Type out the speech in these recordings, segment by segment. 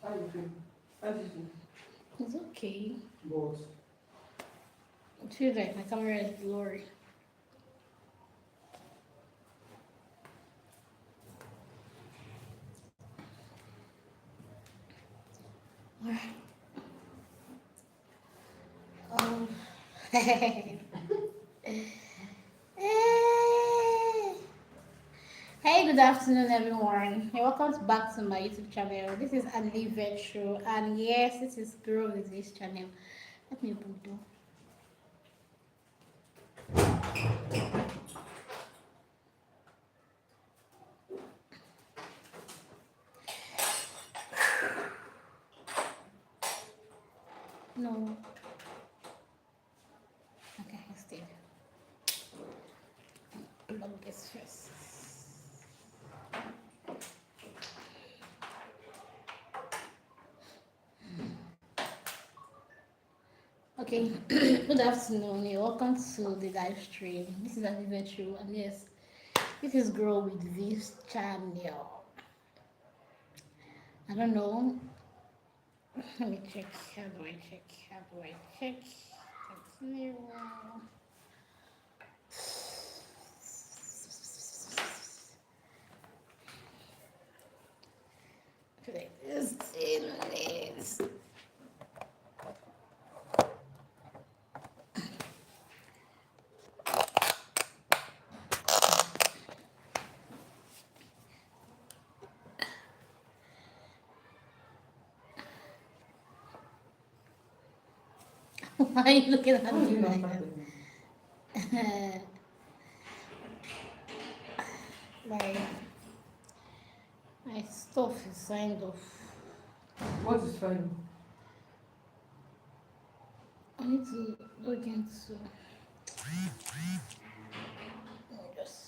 How you feel? How do you feel? It's okay. But It feels like my camera is blurry. Oh. Hey, good afternoon, everyone. Hey, welcome back to my YouTube channel. This is Ali Virtue, and yes, this is Grow with this channel. Let me open the door. No, okay, I stayed. Plug this first. Okay, good afternoon. You're welcome to the live stream. This is Ali Virtue, and yes, this is Grow with this channel. I don't know. Let me check. How do I check? How do I check? Continue. Today is 10 minutes. Why are you looking at how is me it not like starting? that? my my stuff is signed off. What is fine? I need to log into. Just.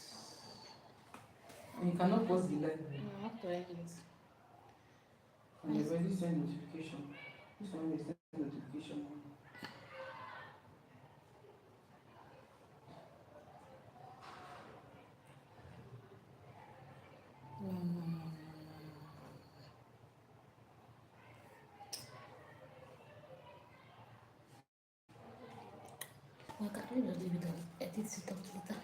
And you cannot pause the live No, I have to end it. and they already send notification. This one they send notification. No, no, no, no. Well, I can just leave it and edit it out later.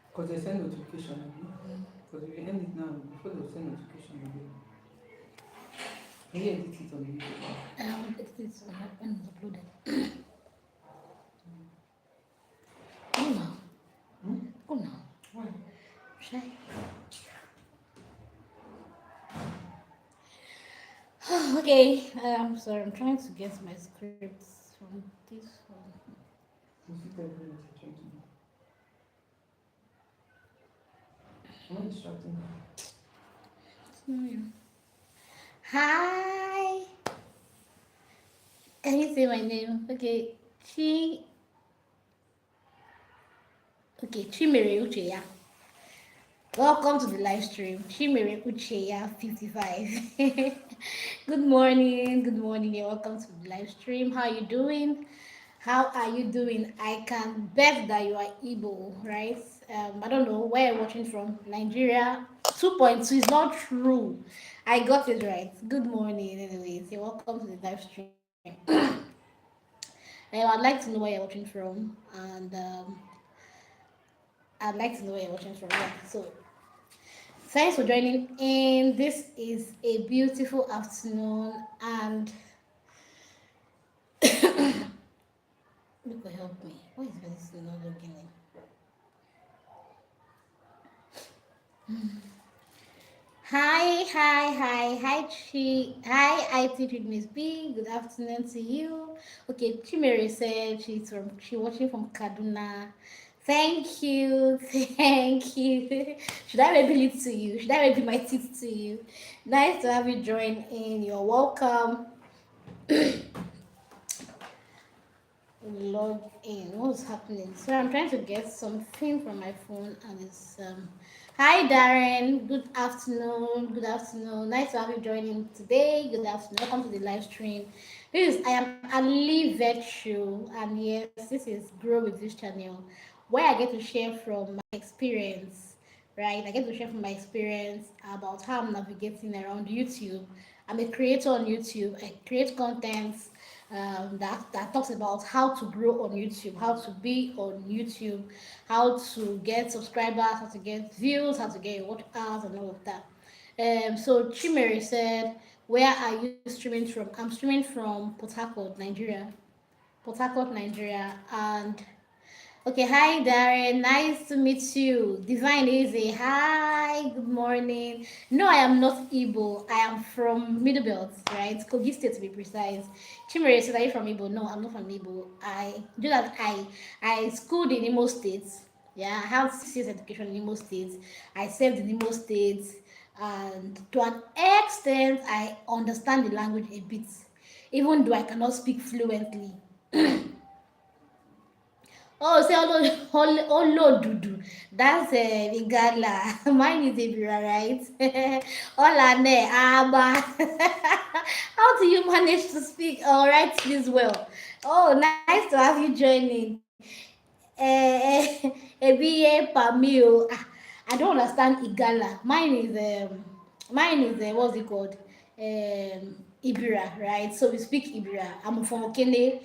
Because they send notification. Because if you end it now, before they'll send notification again. Can you edit it on the video? I haven't edited it when it's uploaded. Go now. Hmm? Go now. Why? Should okay, I'm sorry. I'm trying to get my scripts from this one. You see everything that you're trying to do. I'm not distracting you. Hi. Can you say my name? Okay. Okay, Chimere Ucheya. Welcome to the live stream. Chimere Ucheya 55. Good morning. You're welcome to the live stream. How are you doing? How are you doing? I can bet that you are Igbo, right? I don't know where you're watching from. Nigeria 2.2 is not true. I got it right. Good morning, anyways. You're welcome to the live stream. I'd like to know where you're watching from, and I'd like to know where you're watching from. Yeah. So, thanks for joining in. This is a beautiful afternoon, and look, help me. Why is this not logging in? Hi, hi, IT Treat Miss B. Good afternoon to you. Okay, Chimere said she watching from Kaduna. Thank you, thank you. Should I reveal it to you? Should I reveal my teeth to you? Nice to have you join in. You're welcome. Log in. What's happening? So I'm trying to get something from my phone, and it's Hi Darren. Good afternoon. Good afternoon. Nice to have you joining today. Good afternoon. Welcome to the live stream. I am Ali Virtue, and yes, this is Grow with this channel, where I get to share from my experience, right? I get to share from my experience about how I'm navigating around YouTube. I'm a creator on YouTube. I create content that talks about how to grow on YouTube, how to be on YouTube, how to get subscribers, how to get views, how to get watch hours, and all of that. So Chimere said, "Where are you streaming from?" I'm streaming from Port Harcourt, Nigeria. Port Harcourt, Nigeria, and okay, hi Darren. Nice to meet you. Divine Easy. Hi, good morning. No, I am not Igbo. I am from Middle Belt, right? Kogi State to be precise. Chimere said, are you from Igbo? No, I'm not from Igbo. I do that. I schooled in Imo State. Yeah, I have 6 years education in Imo State. I served in Imo State, and to an extent, I understand the language a bit, even though I cannot speak fluently. Oh, say Olodudu. That's Igala. Mine is Ibira, right? Olane, Aba. How do you manage to speak or write this well? Oh, nice to have you joining. Ebiye Pamio. I don't understand Igala. Mine is what's it called? Ibira, right? So we speak Ibira. I'm from Okene.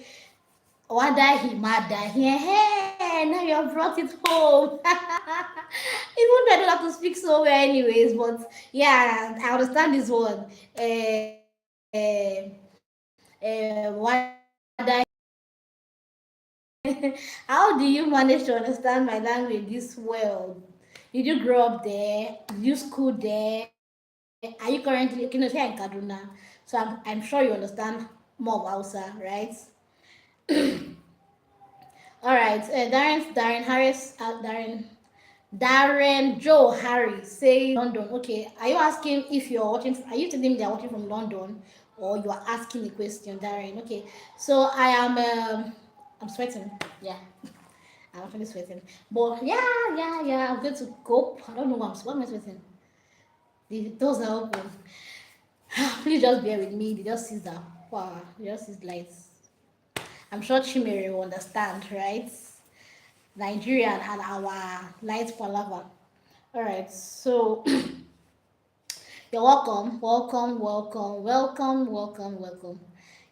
Wadahi Madahi. Hey, now you have brought it home. Even though I don't have to speak so well, anyways, but yeah, I understand this one. Wadahi. How do you manage to understand my language this well? Did you grow up there? Did you school there? Are you currently, okay, no, here in Kaduna? So I'm sure you understand more of Hausa, right? All right, Darren Harris, Darren Joe Harry says London. Okay, are you asking if you're watching? Are you telling me they're watching from London, or you are asking a question, Darren? Okay, so I am. I'm sweating. Yeah, I'm actually sweating. But yeah. I'm going to cope. I don't know what am I sweating. The doors are open. Please just bear with me. They just see that. Wow, they just see lights. I'm sure Chimere will understand, right? Nigerian and our light palava. All right, so you're welcome.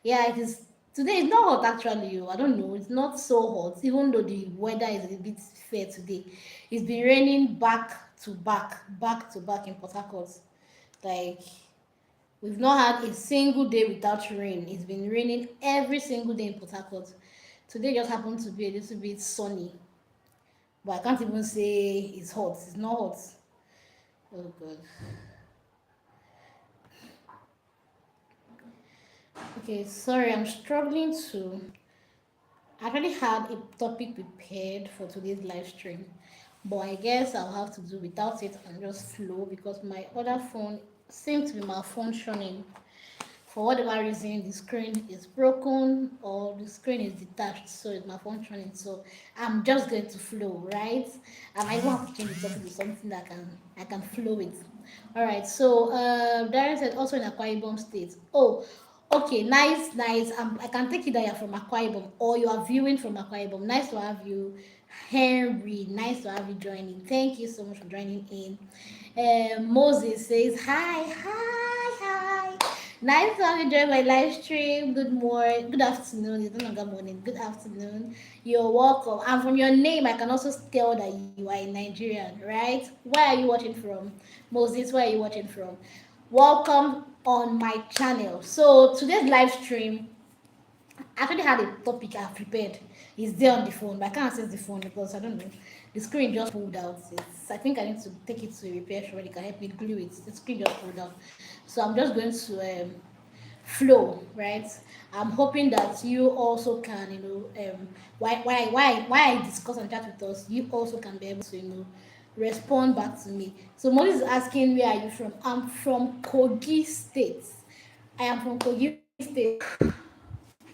Yeah, it is. Today it's not hot actually. I don't know. It's not so hot, even though the weather is a bit fair today. It's been raining back to back in Port Harcourt. Like we've not had a single day without rain. It's been raining every single day in Port Harcourt. Today just happened to be a little bit sunny, but I can't even say it's hot. It's not hot. Oh god. Okay, sorry, I'm struggling to. I already had a topic prepared for today's live stream, but I guess I'll have to do without it and just flow because my other phone seems to be malfunctioning. For whatever reason, the screen is broken or the screen is detached, so it's malfunctioning. So I'm just going to flow, right? And I don't have to change the topic to something that I can flow with. All right. So Darren said also in Akwa Ibom State. Oh, okay, nice. I can take it that you're from Akwa Ibom or you are viewing from Akwa Ibom. Nice to have you, Henry. Nice to have you joining. Thank you so much for joining in. Moses says hi. Nice to have you join my live stream. Good morning, good afternoon. It's no longer morning. Good afternoon. You're welcome. And from your name, I can also tell that you are a Nigerian, right? Where are you watching from? Moses, where are you watching from? Welcome on my channel. So today's live stream, I actually had a topic I've prepared. It's there on the phone, but I can't access the phone because I don't know. The screen just pulled out. I think I need to take it to a repair shop. They can help me glue it. The screen just pulled out. So I'm just going to flow, right? I'm hoping that you also can, why I discuss and chat with us, you also can be able to, respond back to me. So Moses is asking, where are you from? I'm from Kogi State. I am from Kogi State.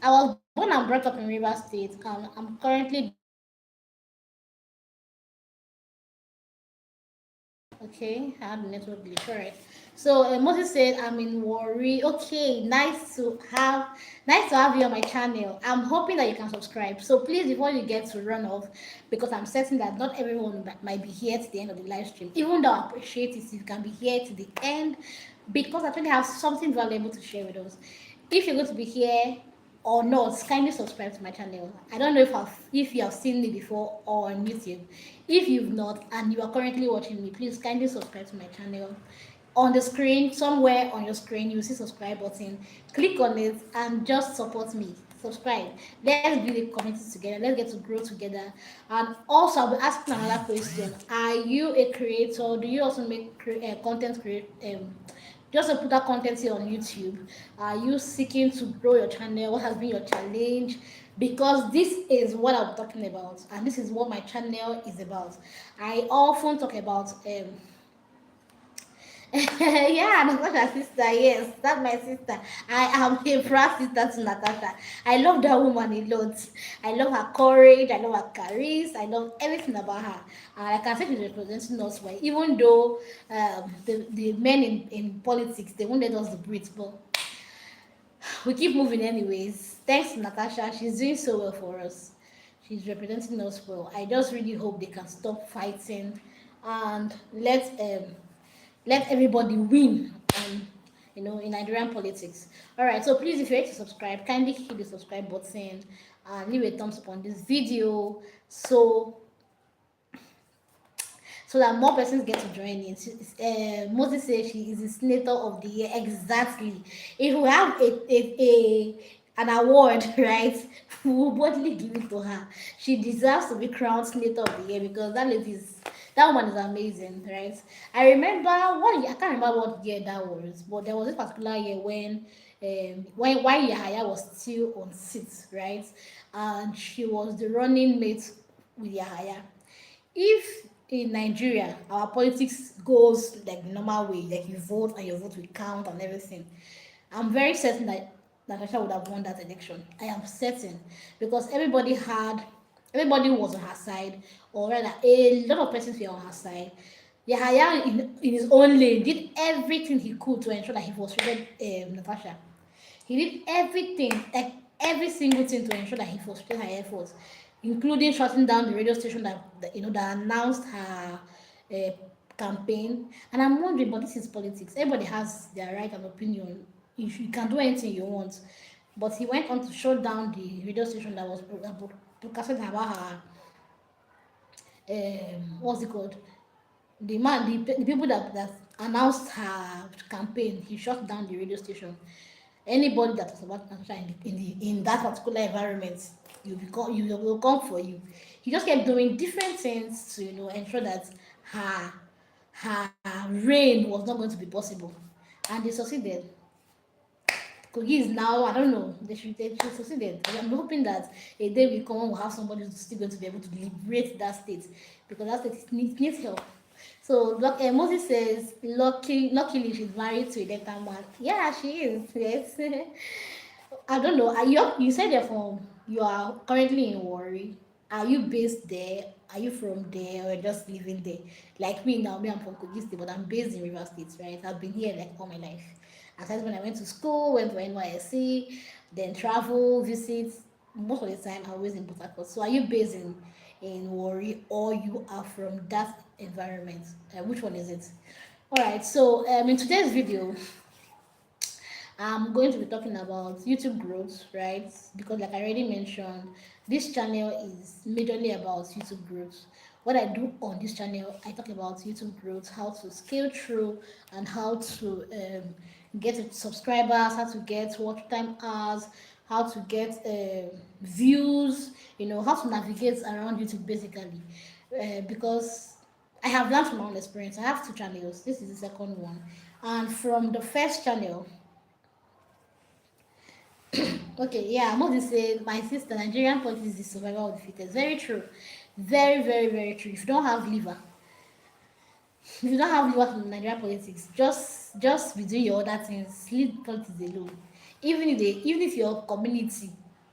I was born and brought up in River State. I'm currently doing okay. I had a network glitch. All right. So Moses said, "I'm in worry." Okay, nice to have you on my channel. I'm hoping that you can subscribe. So please, before you get to run off, because I'm certain that not everyone might be here to the end of the live stream. Even though I appreciate it, if you can be here to the end, because I think I have something valuable to share with us. If you're going to be here or not, kindly subscribe to my channel. I don't know if you have seen me before or on YouTube. If you've not and you are currently watching me, please kindly subscribe to my channel. On the screen, somewhere on your screen, you see subscribe button. Click on it and just support me. Subscribe. Let's build a community together. Let's get to grow together. And also, I'll be asking another question: are you a creator? Do you also make content create? Just to put that content here on YouTube. Are you seeking to grow your channel? What has been your challenge? Because this is what I'm talking about, and this is what my channel is about. I often talk about yeah, Natasha's sister. Yes, that's my sister. I am a proud sister to Natasha. I love that woman a lot. I love her courage. I love her charisma. I love everything about her. And I can say she's representing us well. Even though the men in politics, they won't let us breathe, but we keep moving anyways. Thanks to Natasha. She's doing so well for us. She's representing us well. I just really hope they can stop fighting and let everybody win in Nigerian politics. All right, so please, if you're to subscribe, kindly hit the subscribe button and leave a thumbs up on this video so that more persons get to join in. Moses says she is the senator of the year. Exactly. If we have an award, right, we will boldly give it to her. She deserves to be crowned senator of the year because that one is amazing, right? I remember one year, I can't remember what year that was, but there was this particular year when Yahaya was still on seat, right? And she was the running mate with Yahaya. If in Nigeria our politics goes like the normal way, like you vote and your vote will count and everything, I'm very certain that Natasha would have won that election. I am certain because everybody was on her side, or rather, a lot of persons were on her side. Yahaya, in his own lane, did everything he could to ensure that he frustrated Natasha. He did everything, like every single thing, to ensure that he frustrated her efforts, including shutting down the radio station that announced her uh, campaign. And I'm wondering, but this is politics. Everybody has their right and opinion. You can do anything you want. But he went on to shut down the radio station that was broadcasting about her. What's it called? The people that announced her campaign, he shut down the radio station. Anybody that was about Natasha in that particular environment, you will come for you. He just kept doing different things to ensure that her her reign was not going to be possible, and they succeeded. Kogi is now, I don't know, they should succeeded. I'm hoping that a day will come when we'll have somebody who's still going to be able to liberate that state, because that state needs help. So Moses says, luckily she's married to a better man. Yeah, she is. Yes. I don't know. You said you are currently in Warri. Are you based there? Are you from there or just living there? Like me now, I'm from Kogi State, but I'm based in River State, right? I've been here like all my life. Aside when I went to school, went to NYSC, then travel, visit. Most of the time, I was in Port Harcourt. So, are you based in Warri, or you are from that environment? Which one is it? All right. So, in today's video, I'm going to be talking about YouTube growth, right? Because like I already mentioned, this channel is majorly about YouTube growth. What I do on this channel, I talk about YouTube growth, how to scale through, and how to get subscribers, how to get watch time hours, how to get views, how to navigate around YouTube basically. Because I have learned from my own experience. I have two channels. This is the second one. And from the first channel, okay, yeah, Moses said, my sister, Nigerian politics is the survival of the fittest. Very true. Very, very, very true. If you don't have liver from Nigerian politics, just be doing your other things. Leave politics alone. Even if your community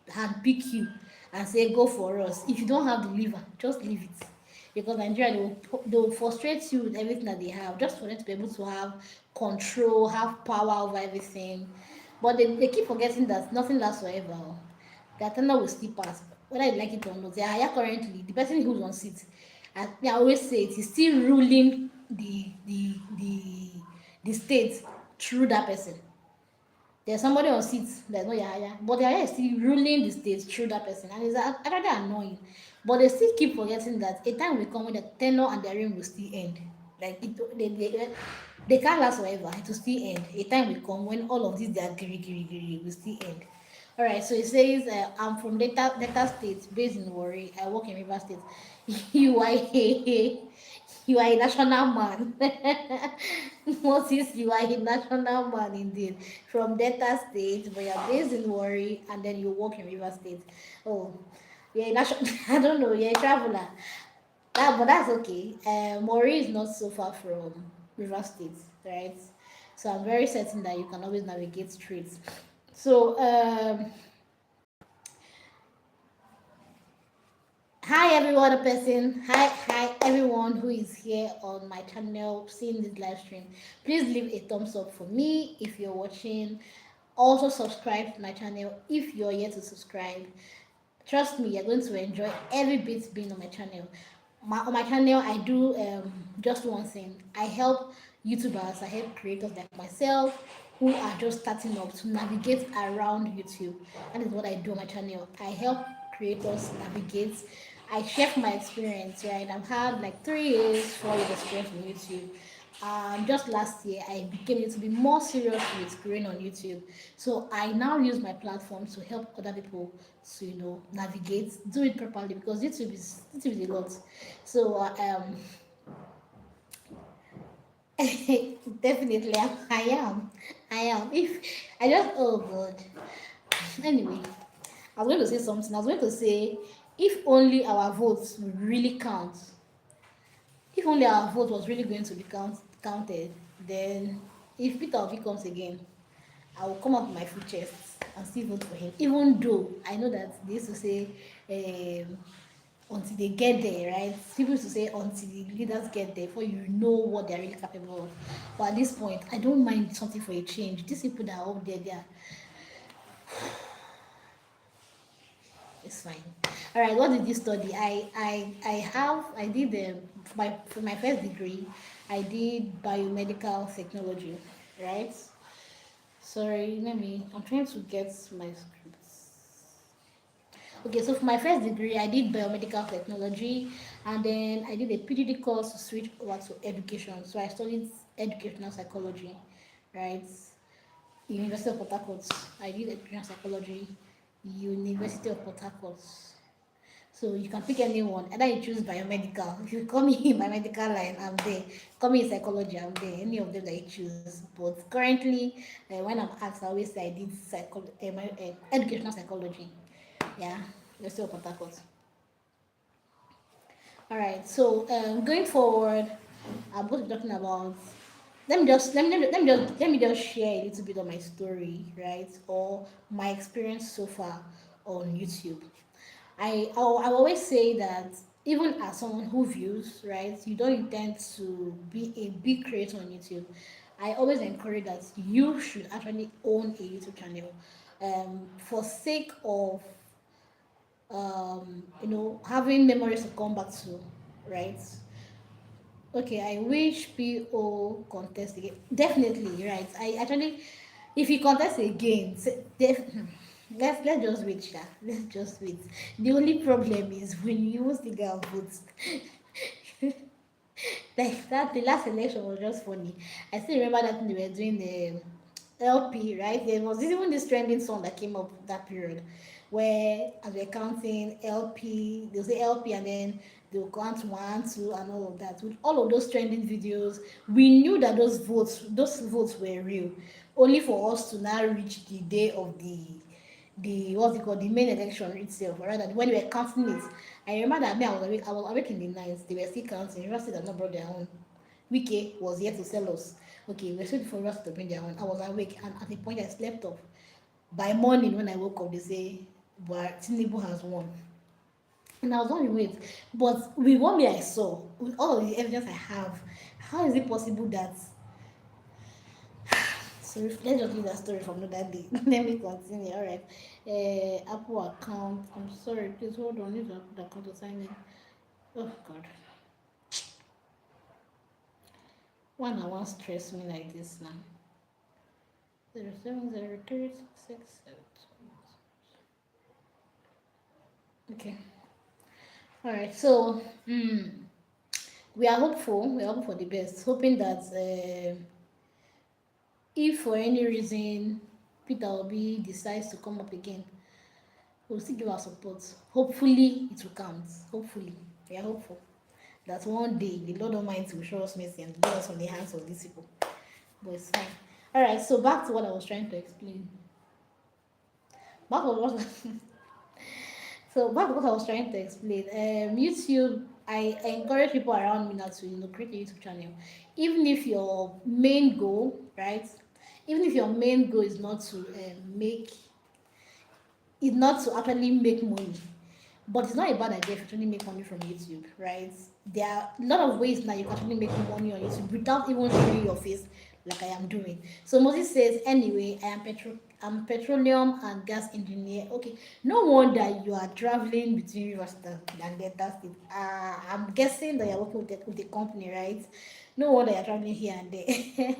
hand pick you and say go for us, if you don't have the liver, just leave it. because Nigeria, they will frustrate you with everything that they have, just for them to be able to have control, have power over everything. But they keep forgetting that nothing lasts forever. Their tenure will still pass, whether you like it or not. They are here currently. The person who's on seat, as I always say, it is still ruling the state through that person. There's somebody on seat that's not Yahaya, but Yahaya is still ruling the state through that person, and it's actually annoying. But they still keep forgetting that a time will come when the tenure and their reign will still end. Like they can't last forever. It will still end. A time will come when all of this their giri will still end. All right. So it says, I'm from Delta State, based in Warri. I work in River State. you are a you are a national man. Moses, you are a national man indeed. From Delta State, but you're based in Warri and then you work in River State. Oh, you're a national. I don't know. You're a traveler. But that's okay. Mori is not so far from River State, right? So I'm very certain that you can always navigate straight. So hi every other person. Hi everyone who is here on my channel seeing this live stream. Please leave a thumbs up for me if you're watching. Also subscribe to my channel if you're yet to subscribe. Trust me, you're going to enjoy every bit being on my channel. On my channel, I do just one thing. I help YouTubers, I help creators like myself who are just starting up to navigate around YouTube. That is what I do on my channel. I help creators navigate. I share my experience, right? I've had like 3 years, 4 years experience on YouTube. Just last year, I became to be more serious with growing on YouTube. So I now use my platform to help other people to navigate, do it properly, because YouTube is a lot. So definitely I am. If I just oh god. Anyway, I was going to say something. I was going to say, if only our votes would really count. If only our vote was really going to be counted, then if Peter Obi comes again, I will come up with my full chest and still vote for him. Even though I know that they used to say, until they get there, right? People used to say until the leaders get there, before you know what they're really capable of. But at this point, I don't mind something for a change. These people that are up there, it's fine. All right, what did you study? I did for my first degree, I did biomedical technology, right? Sorry, I'm trying to get my scripts. Okay, so for my first degree, I did biomedical technology, and then I did a PhD course to switch over to education. So I studied educational psychology, right? University of Port Harcourt. I did educational psychology, University of Port Harcourt. So you can pick anyone. Either you choose biomedical. If you call me in biomedical line, I'm there. Call me in psychology, I'm there. Any of them that you choose. But currently, when I'm asked, I always say I did educational psychology. Yeah, University of Port Harcourt. All right. So going forward, I'm going to be talking about. Let me just share a little bit of my story, right, or my experience so far on YouTube. I always say that even as someone who views, right, you don't intend to be a big creator on YouTube. I always encourage that you should actually own a YouTube channel, for sake of having memories to come back to, right? Okay, I wish PO contest again. Definitely, right. I actually, if he contests again, let's just wait, Sha. Let's just wait. The only problem is when you use the girl votes. Like that, the last election was just funny. I still remember that when they were doing the LP, right? There was even this trending song that came up that period, where as we're counting LP, they'll say LP and then they'll count 1, 2, and all of that. With all of those trending videos, we knew that those votes were real. Only for us to now reach the day of the what's it called, the main election itself, or rather when we were counting it. I remember that me, I was awake in the night. They were still counting. University had not brought their own. Wike was here to sell us. Okay, we were waiting for us to bring their own. I was awake, and at the point I slept off. By morning when I woke up, they say, but Tinubu has won. And I was wondering, wait, but with what me I saw, with all of the evidence I have, how is it possible that? So let's just leave that story from another day. Let me continue. All right. Apple account. I'm sorry. Please hold on. Use Apple account to sign in. Oh God. Why not one stress me like this now? 070366. Okay. All right. So, we are hopeful. We are hoping for the best, hoping that if for any reason Peter Obi decides to come up again, we'll still give our support. Hopefully, it will count. Hopefully, we are hopeful that one day the Lord Almighty will show us mercy and get us from the hands of these people. But it's fine. All right. So back to what I was trying to explain. Back to what So back to what I was trying to explain. YouTube, I encourage people around me now to create a YouTube channel, even if your main goal, right? Even if your main goal is not to actually make money, but it's not a bad idea if you actually make money from YouTube, right? There are a lot of ways now you can actually make money on YouTube without even showing your face like I am doing. So Moses says, anyway, I'm petroleum and gas engineer. Okay, no wonder you are traveling between rivers and that's it. I'm guessing that you're working with the company, right? No wonder you're traveling here and there.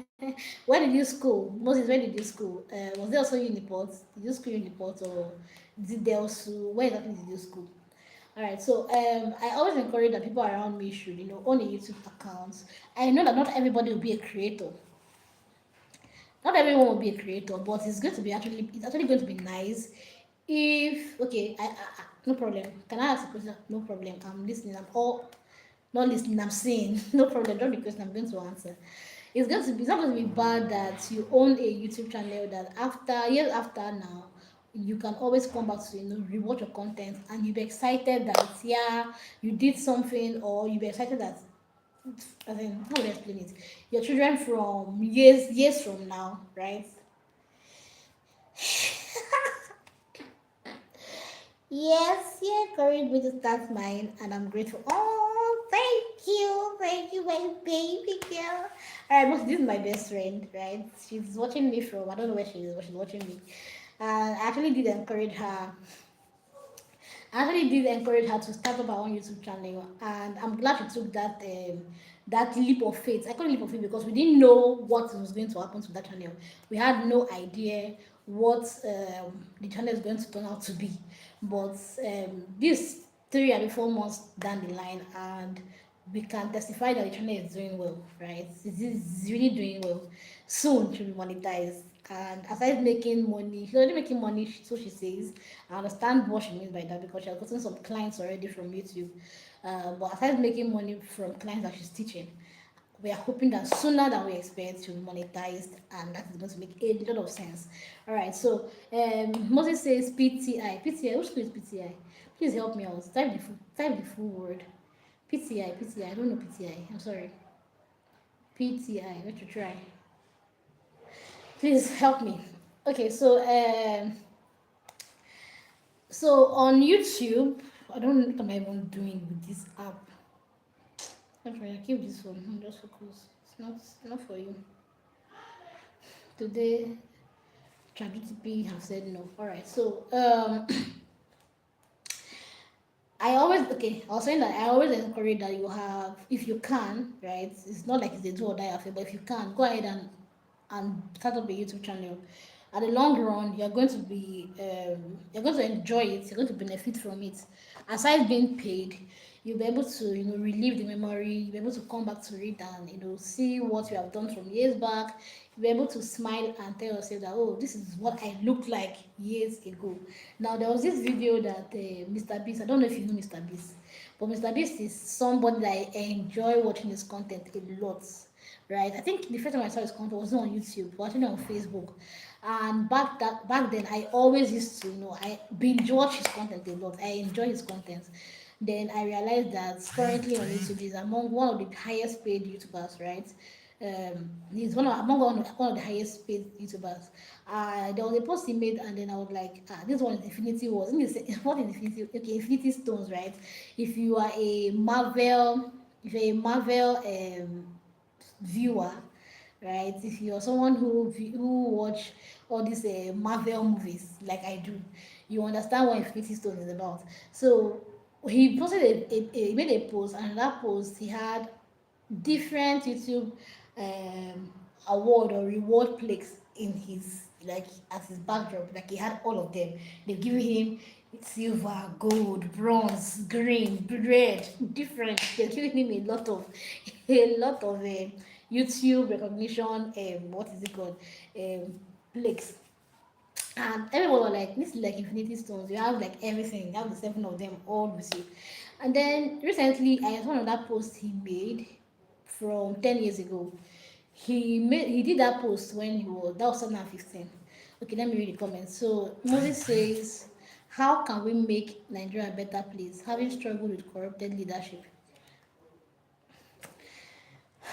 Where did you school? Moses, where did you school? Was there also Uniport? Did you school Uniport or did they also, where exactly did you school? All right, so I always encourage that people around me should, own a YouTube account. I know that not everybody will be a creator. Not everyone will be a creator, but it's actually going to be nice if, okay, no problem. Can I ask a question? No problem. I'm listening. I'm all not listening. I'm saying no problem. Don't be question. I'm going to answer. It's not going to be bad that you own a YouTube channel that years after now, you can always come back to rewatch your content and you'll be excited that, yeah, you did something, or you'll be excited that, as in, how would I explain it? Your children from years from now, right? Yes, you encouraged me to start mine, and I'm grateful. Oh, thank you, my baby girl. All right, this is my best friend, right? She's watching me from, I don't know where she is, but she's watching me. And I actually did encourage her. I actually did encourage her to start up her own YouTube channel, and I'm glad she took that leap of faith. I call it leap of faith because we didn't know what was going to happen to that channel. We had no idea what the channel is going to turn out to be. But this 3 and 4 months down the line, and we can testify that the channel is doing well, right? It is really doing well. Soon she'll be monetized. And aside making money, she's already making money, so she says. I understand what she means by that because she has gotten some clients already from YouTube. But aside making money from clients that she's teaching, we are hoping that sooner than we expect to be monetized, and that is going to make a lot of sense. All right, so Moses says PTI. PTI, which school is PTI? Please help me out. Type the full word. PTI, PTI. I don't know PTI. I'm sorry. PTI. Let you try. Please help me. Okay, so on YouTube, I don't know what am I even doing with this app. Okay, I keep this one. I'm just focus. It's not for you. Today, ChatGPT have said no. All right, so I was saying that I always encourage that you have, if you can, right? It's not like it's a do or die affair, but if you can, go ahead and start up a YouTube channel. At the long run, you're going to enjoy it. You're going to benefit from it. Aside being paid, you'll be able to relive the memory. You'll be able to come back to it and see what you have done from years back. You'll be able to smile and tell yourself that, oh, this is what I looked like years ago. Now there was this video that Mr. Beast. I don't know if you know Mr. Beast, but Mr. Beast is somebody that I enjoy watching his content a lot, right? I think the first time I saw his content was not on YouTube, but actually on Facebook. And back then, I always used to, I binge watch his content a lot. I enjoy his content. Then I realized that currently on YouTube, he's among one of the highest paid YouTubers, right? He's one of the highest paid YouTubers. There was a post he made, and then I was like, this one is Infinity Wars. What is Infinity? Okay, Infinity Stones, right? If you are a Marvel, if you're a Marvel viewer, right? If you're someone who watch all these Marvel movies like I do, you understand what Infinity Stone is about. So he posted he made a post, and in that post he had different YouTube um, award or reward plaques in his, like, as his backdrop. Like he had all of them. They give him silver, gold, bronze, green, red, different. They're giving him a lot of YouTube recognition. What is it called? Plaques. And everyone was like, this is like Infinity Stones. You have like everything. You have the 7 of them all with you. And then recently, I saw another post he made from 10 years ago. He did that post when that was 2015. Okay, let me read the comments. So Moses says, how can we make Nigeria a better place, having struggled with corrupted leadership?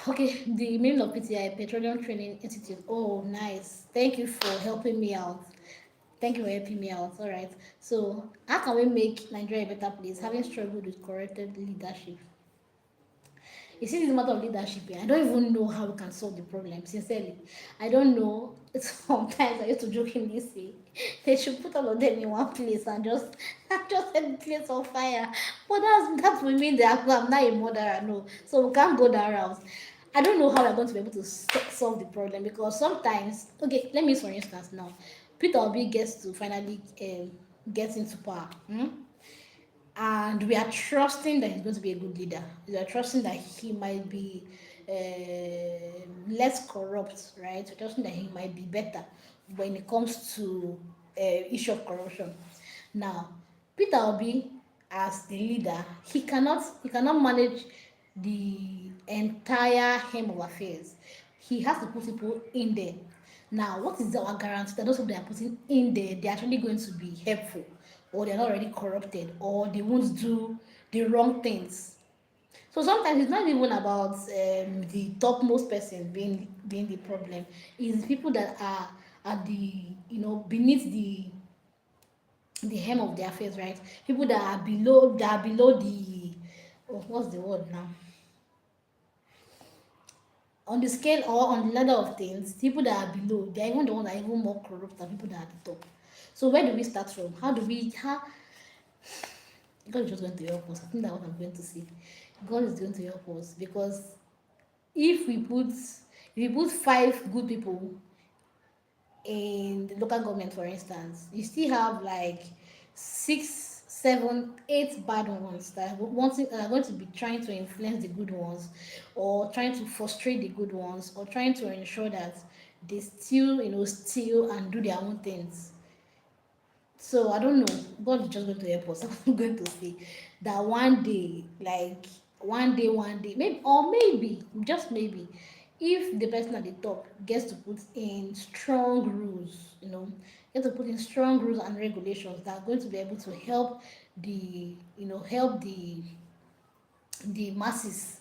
Okay, the meaning of PTI, Petroleum Training Institute. Oh, nice. Thank you for helping me out. Thank you for helping me out. All right. So, how can we make Nigeria a better place, having struggled with corrupted leadership? You see, this matter of leadership, I don't even know how we can solve the problem. Sincerely, I don't know. Sometimes I used to jokingly say they should put all of them in one place and just just set the place on fire. But that will mean that I'm not a murderer, no. So we can't go that route. I don't know how we're going to be able to solve the problem, because sometimes, okay, let me use for instance now. Peter Obi gets to finally get into power. And we are trusting that he's going to be a good leader. We are trusting that he might be less corrupt, right? We're trusting that he might be better when it comes to issue of corruption. Now, Peter Obi, as the leader, he cannot manage the entire hem of affairs. He has to put people in there. Now, what is our guarantee that those people they are putting in there, they're actually going to be helpful, or they're not already corrupted, or they won't do the wrong things? So sometimes it's not even about the topmost person being the problem. It's people that are at the, beneath the hem of their face, right? People that are below the, oh, what's the word now? On the scale or on the ladder of things, people that are below, they're even the ones that are even more corrupt than people that are at the top. So where do we start from? How God is just going to help us. I think that's what I'm going to say. God is going to help us, because if we put 5 good people in the local government, for instance, you still have like 6, 7, 8 bad ones that are going to be trying to influence the good ones, or trying to frustrate the good ones, or trying to ensure that they still, steal and do their own things. So I don't know. God is just going to help us. I'm going to say that one day, like one day, maybe, or maybe, just maybe, if the person at the top gets to put in strong rules, gets to put in strong rules and regulations that are going to be able to help the masses,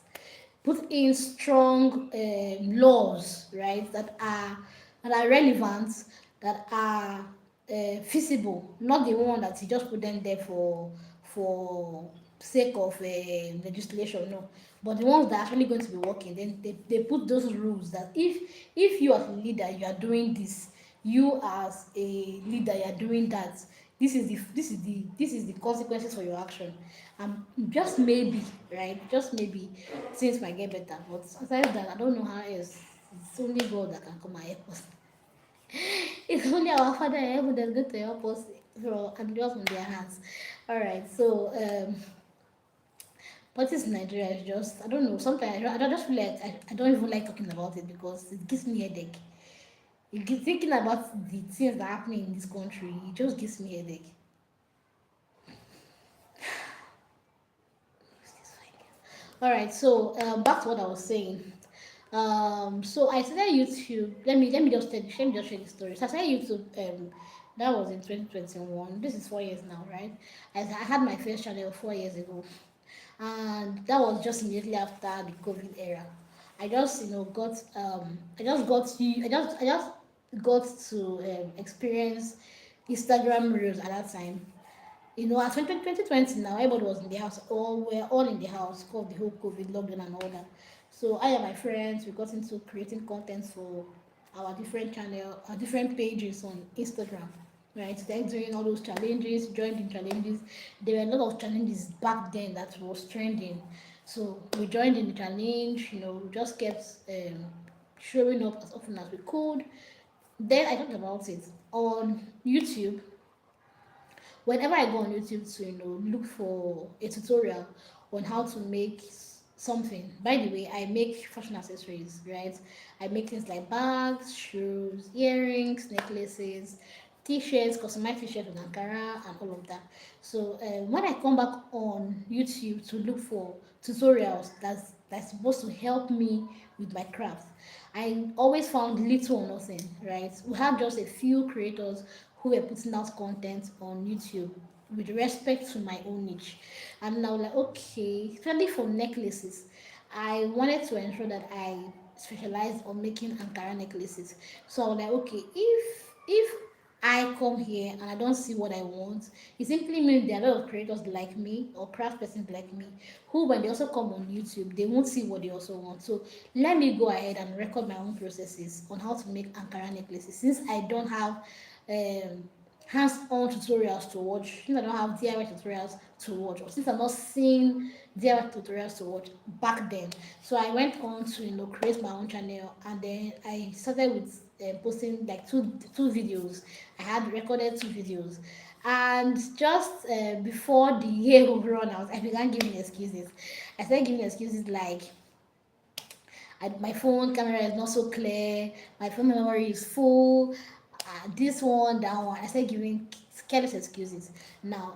put in strong laws, right, that are relevant, that are feasible, not the one that you just put them there for sake of legislation, no, but the ones that are actually going to be working. Then they put those rules that if you as a leader you are doing this, you as a leader you are doing that, this is the consequences for your action. Just maybe, right, just maybe things might get better. But aside that, I don't know how else. It's only God that can come and help us. It's only our Father in heaven that's going to help us and just from their hands. All right, so politics in Nigeria is just, I don't know, sometimes I don't just feel like I don't even like talking about it, because it gives me headache. Thinking about the things that are happening in this country, it just gives me headache. All right, so back to what I was saying. So I started YouTube. Let me just share the story. So I started YouTube. That was in 2021. This is 4 years now, right? I had my first channel 4 years ago, and that was just immediately after the COVID era. I just got I just got to experience Instagram reels at that time. At 2020 now, everybody was in the house, all we're all in the house, because of the whole COVID lockdown and all that. So I and my friends, we got into creating content for our different channel, our different pages on Instagram, right? Then doing all those challenges, joined the challenges. There were a lot of challenges back then that was trending. So we joined in the challenge, we just kept showing up as often as we could. Then I talked about it on YouTube. Whenever I go on YouTube to look for a tutorial on how to make something. By the way, I make fashion accessories, right? I make things like bags, shoes, earrings, necklaces, t-shirts, customized t-shirts with Ankara and all of that. So when I come back on YouTube to look for tutorials that's supposed to help me with my craft, I always found little or nothing, right? We had just a few creators who were putting out content on YouTube with respect to my own niche. And now, like, okay, especially for necklaces, I wanted to ensure that I specialized on making Ankara necklaces. So I was like, okay, if I come here and I don't see what I want, it simply means there are a lot of creators like me or craft persons like me who, when they also come on YouTube, they won't see what they also want. So let me go ahead and record my own processes on how to make Ankara necklaces, since I don't have um, hands-on tutorials to watch, since I don't have DIY tutorials to watch, or since I'm not seeing DIY tutorials to watch back then. So I went on to create my own channel, and then I started with posting like two videos. I had recorded two videos, and just before the year would run out, I began giving excuses. I started giving excuses like, my phone camera is not so clear, my phone memory is full, this one, that one. I started giving careless excuses. Now,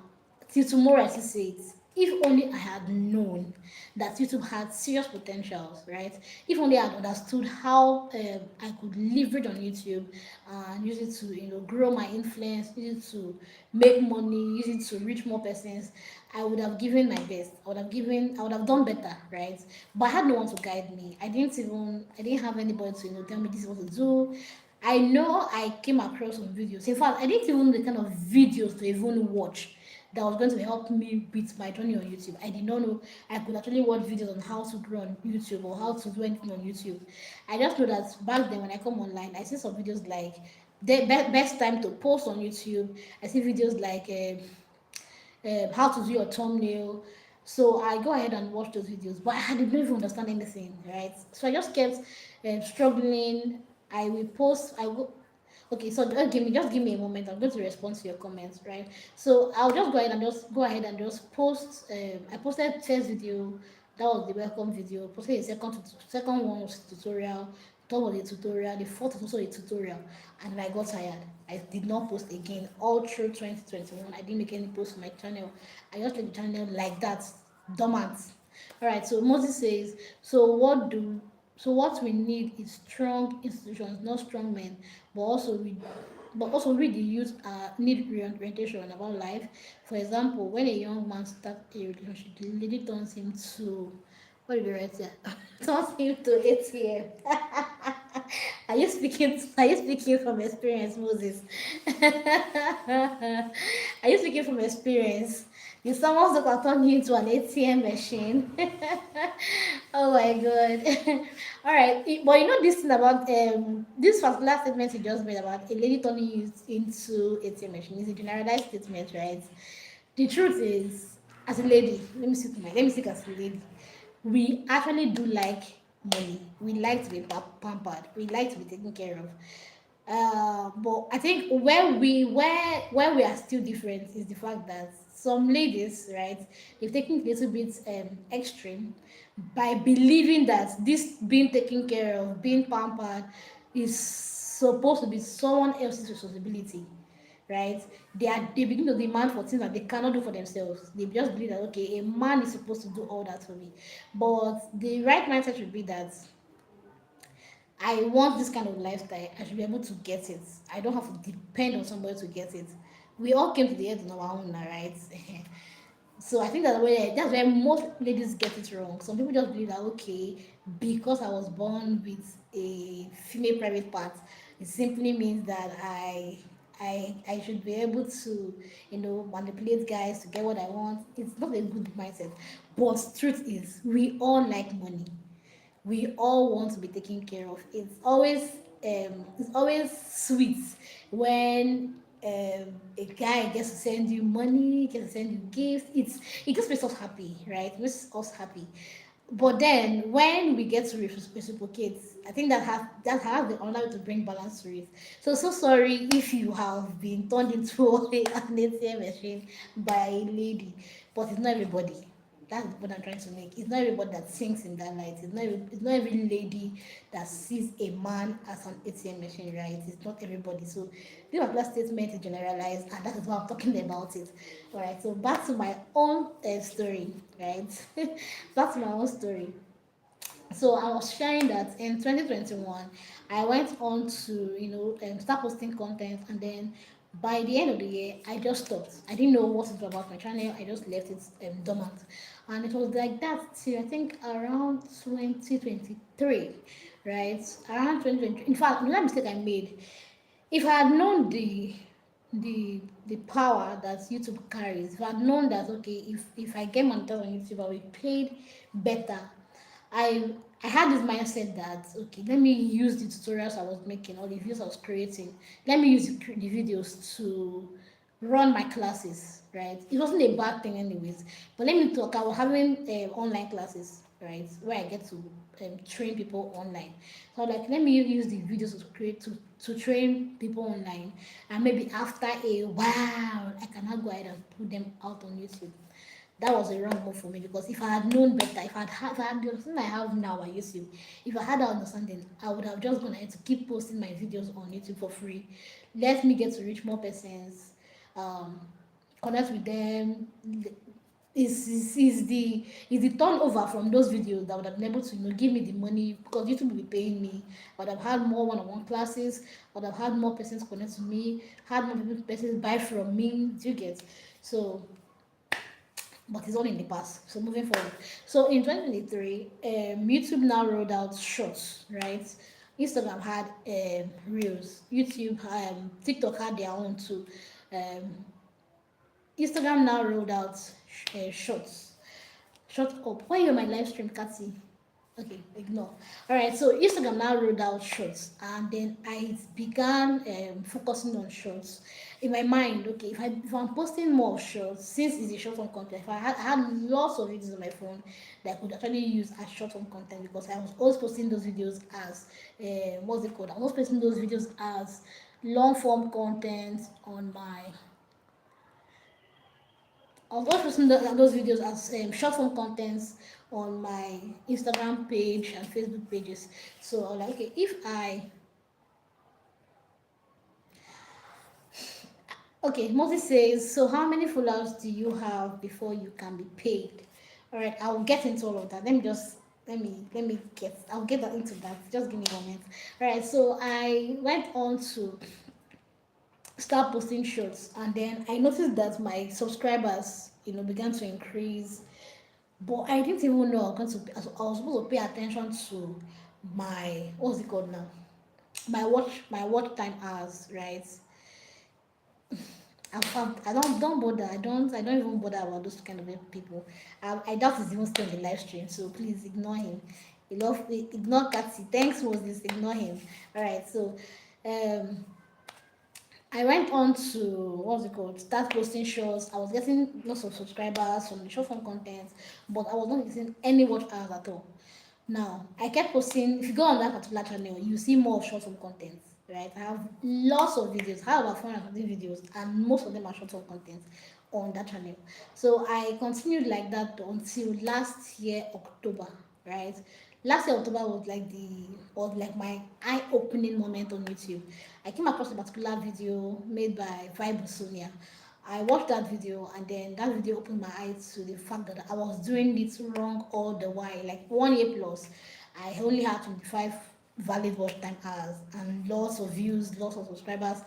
till tomorrow, I still say it. If only I had known that YouTube had serious potentials, right? If only I had understood how I could leverage on YouTube and use it to, grow my influence, use it to make money, use it to reach more persons, I would have given my best. I would have done better, right? But I had no one to guide me. I didn't have anybody to, tell me this is what to do. I know I came across some videos. In fact, I didn't even know the kind of videos to even watch that was going to help me with my journey on YouTube. I did not know I could actually watch videos on how to grow on YouTube or how to do anything on YouTube. I just know that back then when I come online, I see some videos like the best time to post on YouTube. I see videos like how to do your thumbnail. So I go ahead and watch those videos, but I didn't even understand anything, right? So I just kept struggling. I will post. I will. Okay, so just give me a moment. I'm going to respond to your comments, right? So I'll just go ahead and just post. I posted first video. That was the welcome video. Posted a second one was tutorial. Third was a tutorial. The fourth was also a tutorial, and I got tired. I did not post again all through 2021. I didn't make any posts on my channel. I just let the channel like that, dormant. All right. So Moses says, so what we need is strong institutions, not strong men, but also we the youth need reorientation about life. For example, when a young man starts a relationship, the lady turns him to, what did you write here? Turns him to ATM. Are you speaking from experience, Moses? Are you speaking from experience? Did someone look at turn you into an ATM machine? Oh my god. All right. But this thing about this particular statement you just made about a lady turning you into ATM machine is a generalized statement, right? The truth is, as a lady, let me speak as a lady. We actually do like money. We like to be pampered. We like to be taken care of. But I think where we are still different is the fact that some ladies, right, they've taken it a little bit extreme by believing that this being taken care of, being pampered, is supposed to be someone else's responsibility, right? They begin to demand for things that they cannot do for themselves. They just believe that, okay, a man is supposed to do all that for me. But the right mindset should be that I want this kind of lifestyle. I should be able to get it. I don't have to depend on somebody to get it. We all came to the earth on our own, right? So I think that's where most ladies get it wrong. Some people just believe that, okay, because I was born with a female private part. It simply means that I should be able to, manipulate guys to get what I want. It's not a good mindset. But truth is, we all like money. We all want to be taken care of. It's always sweet when a guy gets to send you money, gets to send you gifts. It just makes us happy, right? It makes us happy. But then when we get to reciprocate, I think that has the honor to bring balance to it. So sorry if you have been turned into an ATM machine by a lady, but it's not everybody. That's what I'm trying to make. It's not everybody that thinks in that light. It's not every lady that sees a man as an ATM machine, right? It's not everybody. So this particular statement is generalized, and that is why I'm talking about it. All right. So back to my own story, right? Back to my own story. So I was sharing that in 2021, I went on to start posting content, and then by the end of the year, I just stopped. I didn't know what it was about my channel. I just left it dormant, and it was like that till I think around 2023, right? Around 2020. In fact, another mistake I made. If I had known the power that YouTube carries, if I had known that okay, if I get monetized on YouTube, I will be paid better. I I had this mindset that okay, let me use the tutorials I was making or the videos I was creating. Let me use the videos to run my classes, right? It wasn't a bad thing, anyways. But let me talk. I was having online classes, right, where I get to train people online. So like, let me use the videos to create to train people online, and maybe after a while, I can now go ahead and put them out on YouTube. That was a wrong move for me because if I had known better, if I had the understanding I have now on YouTube, if I had that understanding, I would have just gone ahead to keep posting my videos on YouTube for free. Let me get to reach more persons, um, connect with them. Is the turnover from those videos that would have been able to give me the money because YouTube will be paying me. I would have had more one-on-one classes. I would have had more persons connect to me. Had more persons buy from me. Do you get? So but it's all in the past. So moving forward. So in 2023, YouTube now rolled out shorts, right? Instagram had reels. YouTube, TikTok had their own too. Um, Instagram now rolled out shorts. Shut up. Why are you on my live stream, Kathy? Okay, ignore. All right, so Instagram now rolled out shorts, and then I began focusing on shorts. In my mind, okay, if I'm posting more shorts, since it's a short form content, if I had lots of videos on my phone that I could actually use as short form content because I was always posting those videos as what's it called? I was posting those videos as long form content on my I was also posting those videos as short form contents on my Instagram page and Facebook pages. So I was like, okay, Moses says, so how many followers do you have before you can be paid? All right, I'll get into all of that. I'll get that into that. Just give me a moment. All right, so I went on to start posting shorts, and then I noticed that my subscribers, began to increase. But I didn't even know I was supposed to pay attention to my what's it called now? My watch time hours, right? I don't bother. I don't even bother about those kind of people. I doubt he's even still in the live stream, so please ignore him. Ignore Kathy. Thanks, Moses. Ignore him. All right. So, um, I went on to what's it called? Start posting shorts. I was getting lots of subscribers from the short form content, but I was not getting any watch hours at all. Now I kept posting. If you go on that particular channel, you see more of short form content, right? I have lots of videos. I have about 450 videos, and most of them are short form content on that channel. So I continued like that until last year October, right? Last year October was like my eye-opening moment on YouTube. I came across a particular video made by Vibe Sonia. I watched that video, and then that video opened my eyes to the fact that I was doing it wrong all the while. Like 1 year plus, I only had 25 valid watch time hours and lots of views, lots of subscribers.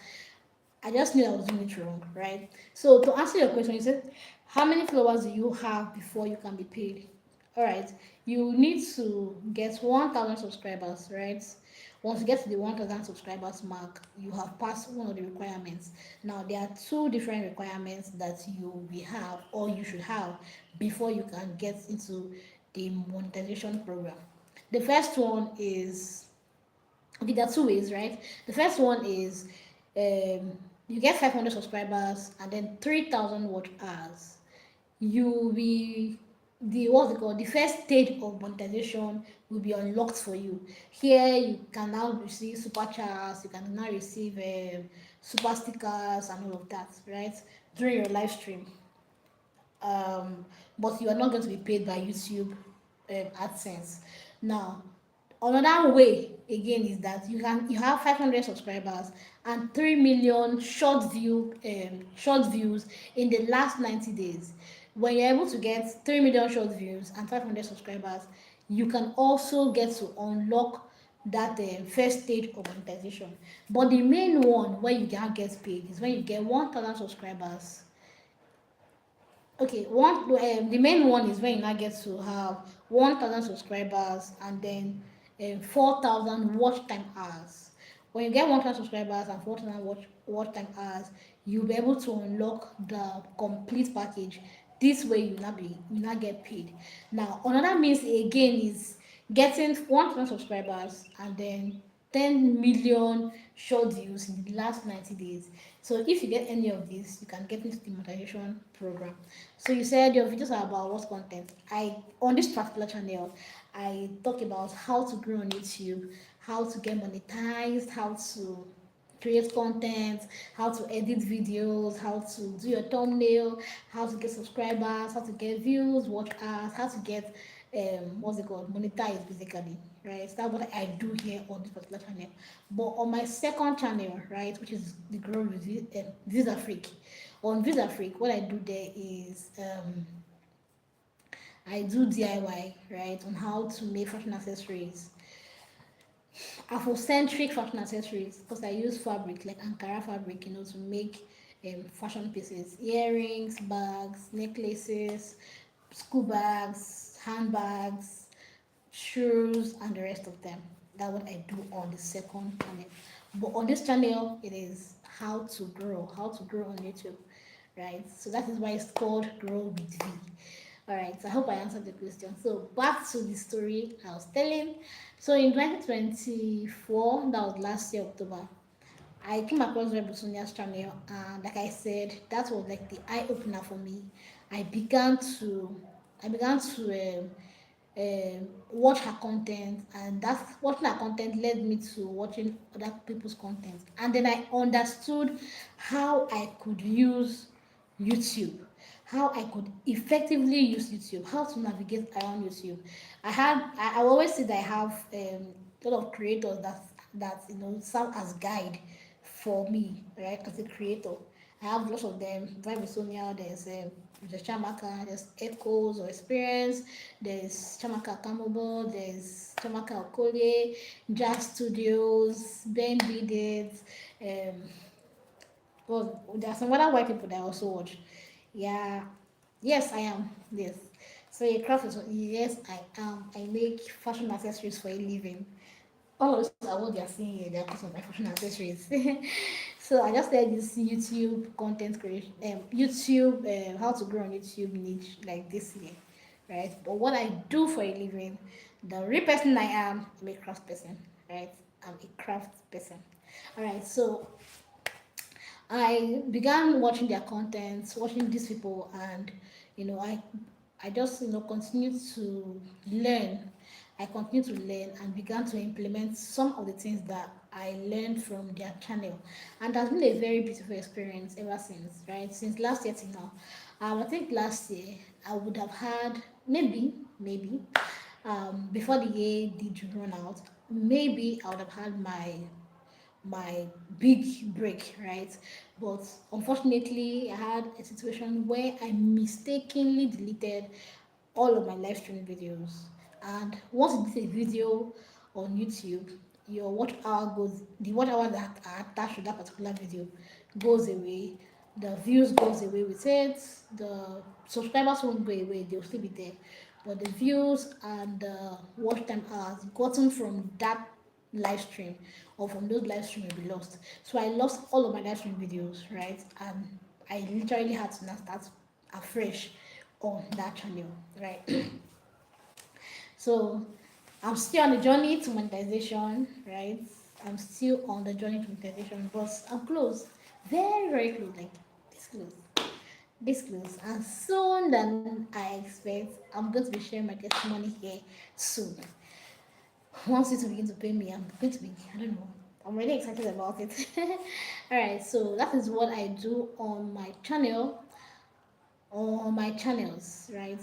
I just knew I was doing it wrong, right? So to answer your question, you said, how many followers do you have before you can be paid? All right, you need to get 1,000 subscribers, right? Once you get to the 1,000 subscribers mark, you have passed one of the requirements. Now, there are two different requirements that you will have or you should have before you can get into the monetization program. The first one is, okay, there are two ways, right? The first one is you get 500 subscribers and then 3,000 watch hours. You will be, the what's it called, the first stage of monetization will be unlocked for you. Here you can now receive super chats, you can now receive super stickers and all of that, right, during your live stream. um, but you are not going to be paid by YouTube AdSense. Now, another way again is that you have 500 subscribers and 3 million short views in the last 90 days. When you're able to get 3 million short views and 500 subscribers, you can also get to unlock that first stage of monetization. But the main one where you can get paid is when you get 1,000 subscribers. Okay, the main one is when you now get to have 1,000 subscribers and then 4,000 watch time hours. When you get 1,000 subscribers and 4,000 watch time hours, you'll be able to unlock the complete package. This way, you not get paid. Now, another means again is getting 1,000 subscribers and then 10 million short views in the last 90 days. So if you get any of these, you can get into the monetization program. So you said your videos are about what content? I On this particular channel, I talk about how to grow on YouTube, how to get monetized, how to create content, how to edit videos, how to do your thumbnail, how to get subscribers, how to get views, watch ads, how to get what's it called, monetized basically, right? So that's what I do here on this particular channel. But on my second channel, right, which is the Grow with Visa Freak, on Visa Freak, what I do there is I do DIY, right, on how to make fashion accessories, Afrocentric fashion accessories, because I use fabric like Ankara fabric, to make fashion pieces, earrings, bags, necklaces, school bags, handbags, shoes, and the rest of them. That's what I do on the second channel. But on this channel, it is how to grow on YouTube, right? So that is why it's called Grow with V. All right, so I hope I answered the question. So back to the story I was telling. So in 2024, that was last year October, I came across Rebel Sonia's channel, and like I said, that was like the eye opener for me. I began to, I began to watch her content, and that watching her content led me to watching other people's content, and then I understood how I could use YouTube, how I could effectively use YouTube, how to navigate around YouTube. I always say that I have a lot of creators that serve as guide for me, right, as a creator. I have lots of them. Vibe Sonia, there's Chamaka, there's Echoes or Experience, there's Chamaka Kamobo, there's Chamaka Okolie, Jazz Studios, Ben Did It. Well, there are some other white people that I also watch. Yeah, yes, I am. Yes. So a craft is, yes, I am. I make fashion accessories for a living. All of this are what they are seeing here. They are because of my fashion accessories. So I just started this YouTube content creation, YouTube, how to grow on YouTube niche like this year, right? But what I do for a living, the real person I am, I'm a craft person, right? I'm a craft person. All right, so I began watching their content, watching these people, and I just continued to learn. I continued to learn and began to implement some of the things that I learned from their channel, and that's been a very beautiful experience ever since. Right, since last year till now. I think last year I would have had maybe before the year did run out, maybe I would have had my big break, right? But unfortunately, I had a situation where I mistakenly deleted all of my live streaming videos. And once you delete a video on YouTube, your watch hour goes, the watch hour that are attached to that particular video goes away. The views goes away with it. The subscribers won't go away; they'll still be there. but the views and the watch time hours gotten from that live stream or from those live stream will be lost. So I lost all of my live stream videos, right? And I literally had to now start afresh on that channel, right? So I'm still on the journey to monetization, right? I'm still on the journey to monetization, but I'm close, very very close, like this close, this close, and soon than I expect, I'm going to be sharing my testimony here soon. Once it begin to pay me, I'm going to be, I don't know, I'm really excited about it. All right, so that is what I do on my channels, right?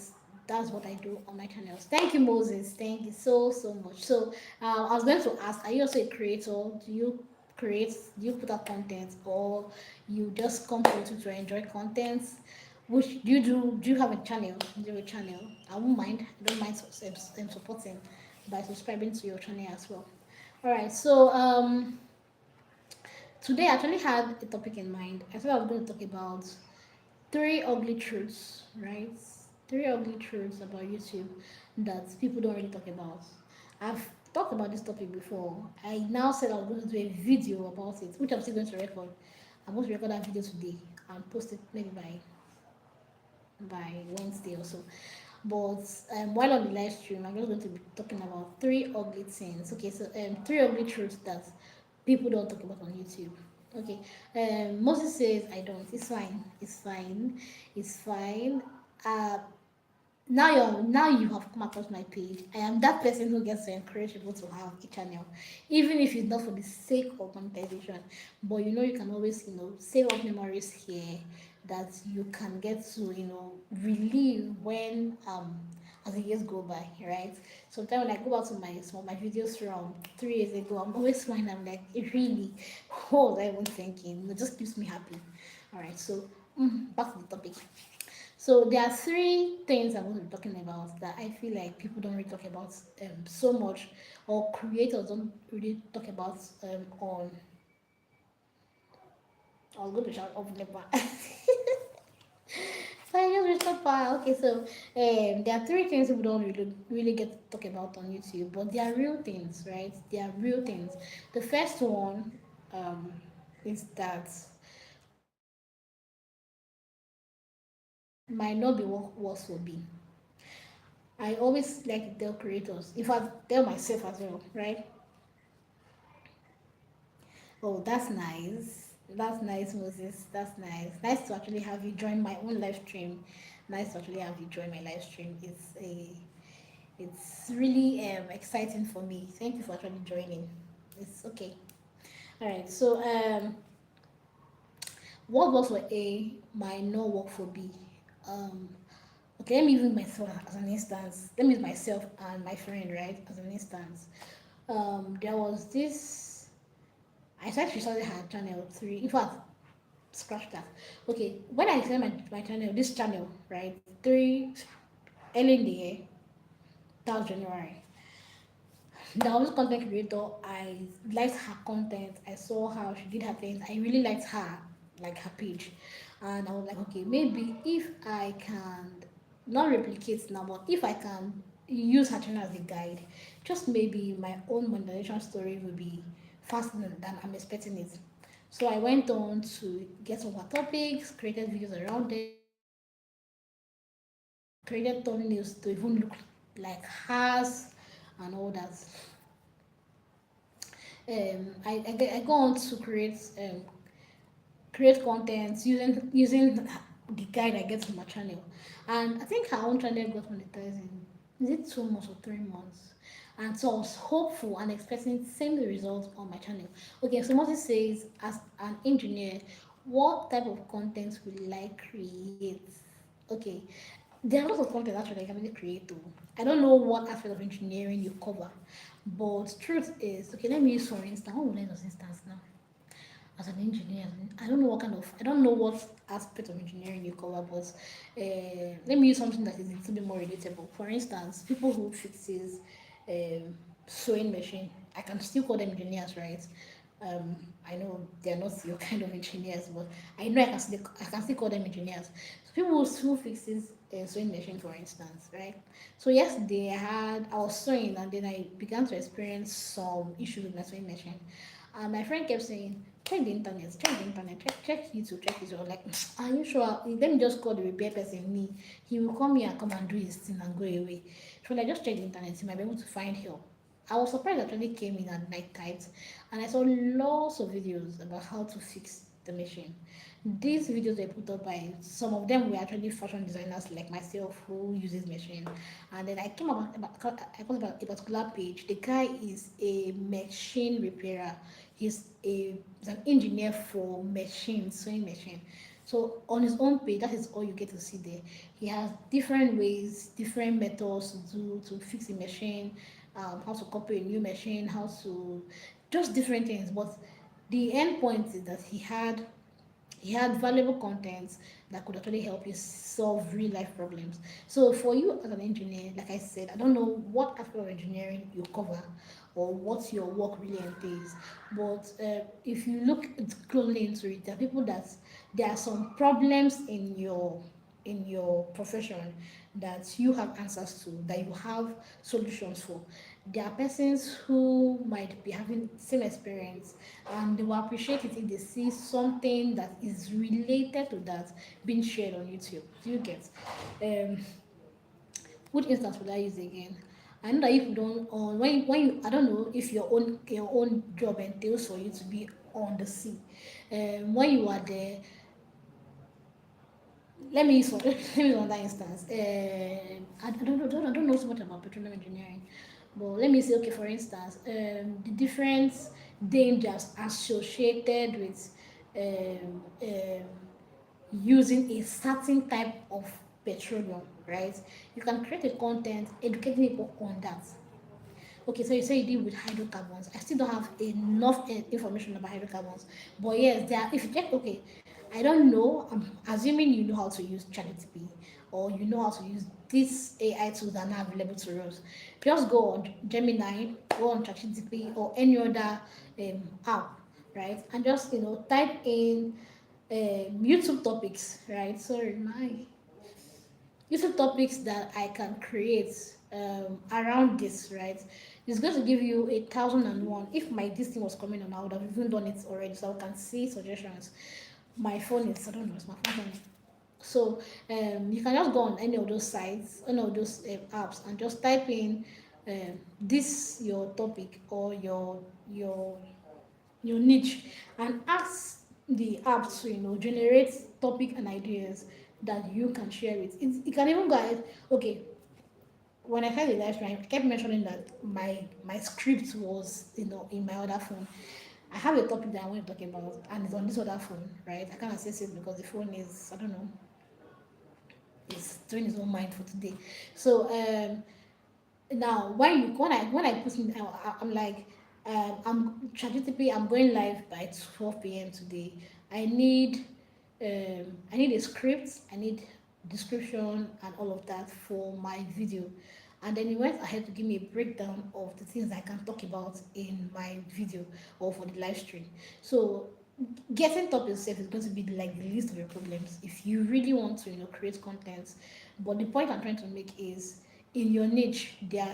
That's what I do on my channels. Thank you, Moses. Thank you so so much. So I was going to ask, are you also a creator? Do you create? Do you put out content, or you just come to YouTube to enjoy content? Which do you do? Do you have a channel? Do you have a channel? I won't mind. I don't mind supporting by subscribing to your channel as well. All right. So today I actually had a topic in mind. I thought I was going to talk about three ugly truths, right? Three ugly truths about YouTube that people don't really talk about. I've talked about this topic before. I now said I was going to do a video about it, which I'm still going to record. I'm going to record that video today and post it maybe by Wednesday or so. But while on the live stream, I'm just going to be talking about three ugly things. Okay, so three ugly truths that people don't talk about on YouTube. Okay, Moses says I don't. It's fine. It's fine. It's fine. Uh, now you have come across my page. I am that person who gets to encourage people to have a channel, even if it's not for the sake of monetization. But you can always save up memories here that you can get to relive when as the years go by, right? Sometimes when I go back to some of my videos from 3 years ago, I'm always smiling. I'm like, really, what was I even thinking? It just keeps me happy. All right, so back to the topic. So there are three things I'm going to be talking about that I feel like people don't really talk about so much, or creators don't really talk about on. I was going to shout off never. So I just reached out. Okay, so there are three things people don't really get to talk about on YouTube, but they are real things, right? They are real things. The first one is that might not be what was will be. I always like to tell creators, if I tell myself as well, right? Oh, that's nice. That's nice, Moses. That's nice. Nice to actually have you join my own live stream. Nice to actually have you join my live stream. It's really exciting for me. Thank you for actually joining. It's okay. All right. So what works for A might not work for B. Um, okay, let me use myself as an instance. Let me use myself and my friend, right, as an instance. There was this. I said she started her channel 3. In fact, scratch that. Okay, when I started my channel, this channel, right, 3 early in the year, that was January. There was content creator. I liked her content. I saw how she did her things. I really liked her, like her page, and I was like, okay, maybe if I can not replicate now, but if I can use her channel as a guide, just maybe my own monetization story will be faster than I'm expecting it. So I went on to get some her topics, created videos around them, created thumbnails to even look like hers and all that. I go on to create content using the guide I get from my channel, and I think her own channel got monetizing. Is it 2 months or 3 months? And so I was hopeful and expecting same results on my channel. Okay, so Moses says, as an engineer, what type of content will I create? Okay, there are lots of content actually I can really create too. I don't know what aspect of engineering you cover, but truth is, okay, let me use for instance, what would I use instance now? As an engineer, I don't know what aspect of engineering you cover, but let me use something that is a little bit more relatable. For instance, people who fixes um, sewing machine, I can still call them engineers, right? I know they're not your kind of engineers, but I know I can still call them engineers. So people who fixes a sewing machine, for instance, right? So yesterday I was sewing, and then I began to experience some issues with my sewing machine. And my friend kept saying, check the internet, check YouTube, check YouTube. I was like, are you sure? Let me just call the repair person. Me, he will come here and come and do his thing and go away. So like, just check the internet, he might be able to find help. I was surprised that when it came in at night times, and I saw lots of videos about how to fix the machine. These videos were put up by some of them were actually fashion designers like myself who uses machine. And then I came I came about a particular page. The guy is a machine repairer. He's an engineer for machines, sewing machine. So on his own page, that is all you get to see there. He has different ways, different methods to fix a machine, how to copy a new machine, how to just different things. But the end point is that he had valuable content that could actually help you solve real life problems. So for you as an engineer, like I said, I don't know what aspect of engineering you cover or what your work really entails, but if you look closely into it, there are some problems in your profession that you have answers to, that you have solutions for. There are persons who might be having same experience, and they will appreciate it if they see something that is related to that being shared on YouTube. Do you get? Um, which instance will I use again? I know that if you don't on when you I don't know if your own job entails for you to be on the sea. When you are there, let me use another instance. I don't know so much about petroleum engineering, but let me say, okay, for instance, the different dangers associated with using a certain type of petroleum, right? You can create a content educating people on that. Okay, so you say you deal with hydrocarbons. I still don't have enough information about hydrocarbons. But yes, there are, if you check, okay, I don't know. I'm assuming you know how to use ChatGPT, or you know how to use these AI tools that are now available to us. Just go on Gemini, go on ChatGPT or any other app, right? And just type in YouTube topics, right? Sorry, my YouTube topics that I can create around this, right? It's going to give you 1,001. If my this thing was coming on, I would have even done it already, so I can see suggestions. My phone is, I don't know, it's my phone. So you can just go on any of those sites, any of those apps, and just type in this your topic or your niche, and ask the app to generate topic and ideas that you can share it. It can even go ahead. Okay, when I had the live stream, I kept mentioning that my script was in my other phone. I have a topic that I want to talk about, and it's on this other phone, right? I can't access it because the phone is, I don't know, is doing its own mind for today. So now when I put in, I'm like, I'm ChatGPT, I'm going live by 12 p.m. today. I need I need a script, I need description and all of that for my video. And then he went ahead to give me a breakdown of the things I can talk about in my video or for the live stream. So getting top yourself is going to be like the least of your problems if you really want to create content. But the point I'm trying to make is, in your niche, there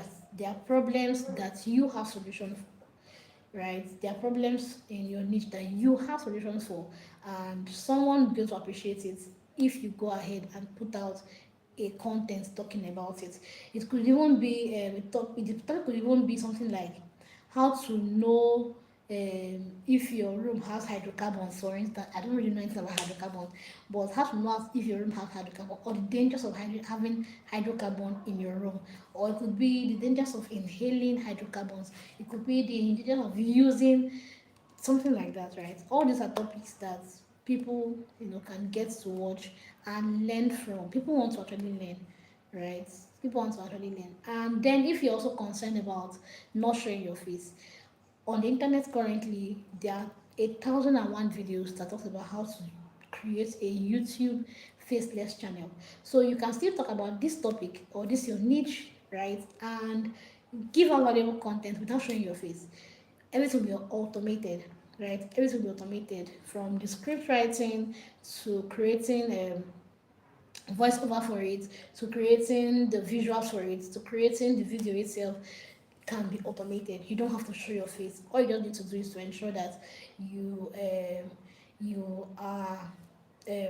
are problems that you have solutions for, right? There are problems in your niche that you have solutions for, and someone is going to appreciate it if you go ahead and put out a content talking about it. It could even be the topic could even be something like how to know if your room has hydrocarbons, for instance. I don't really know anything about hydrocarbons, but how to know if your room has hydrocarbon, or the dangers of having hydrocarbon in your room. Or it could be the dangers of inhaling hydrocarbons. It could be the dangers of using something like that, right? All these are topics that people can get to watch and learn from. People want to actually learn, right? People want to actually learn. And then if you're also concerned about not showing your face, on the internet currently there are 1,001 videos that talks about how to create a YouTube faceless channel. So you can still talk about this topic or this your niche, right? And give out valuable content without showing your face. Everything will be automated, right? Everything will be automated, from the script writing to creating voiceover for it, to creating the visuals for it, to creating the video itself can be automated. You don't have to show your face. All you just need to do is to ensure that you are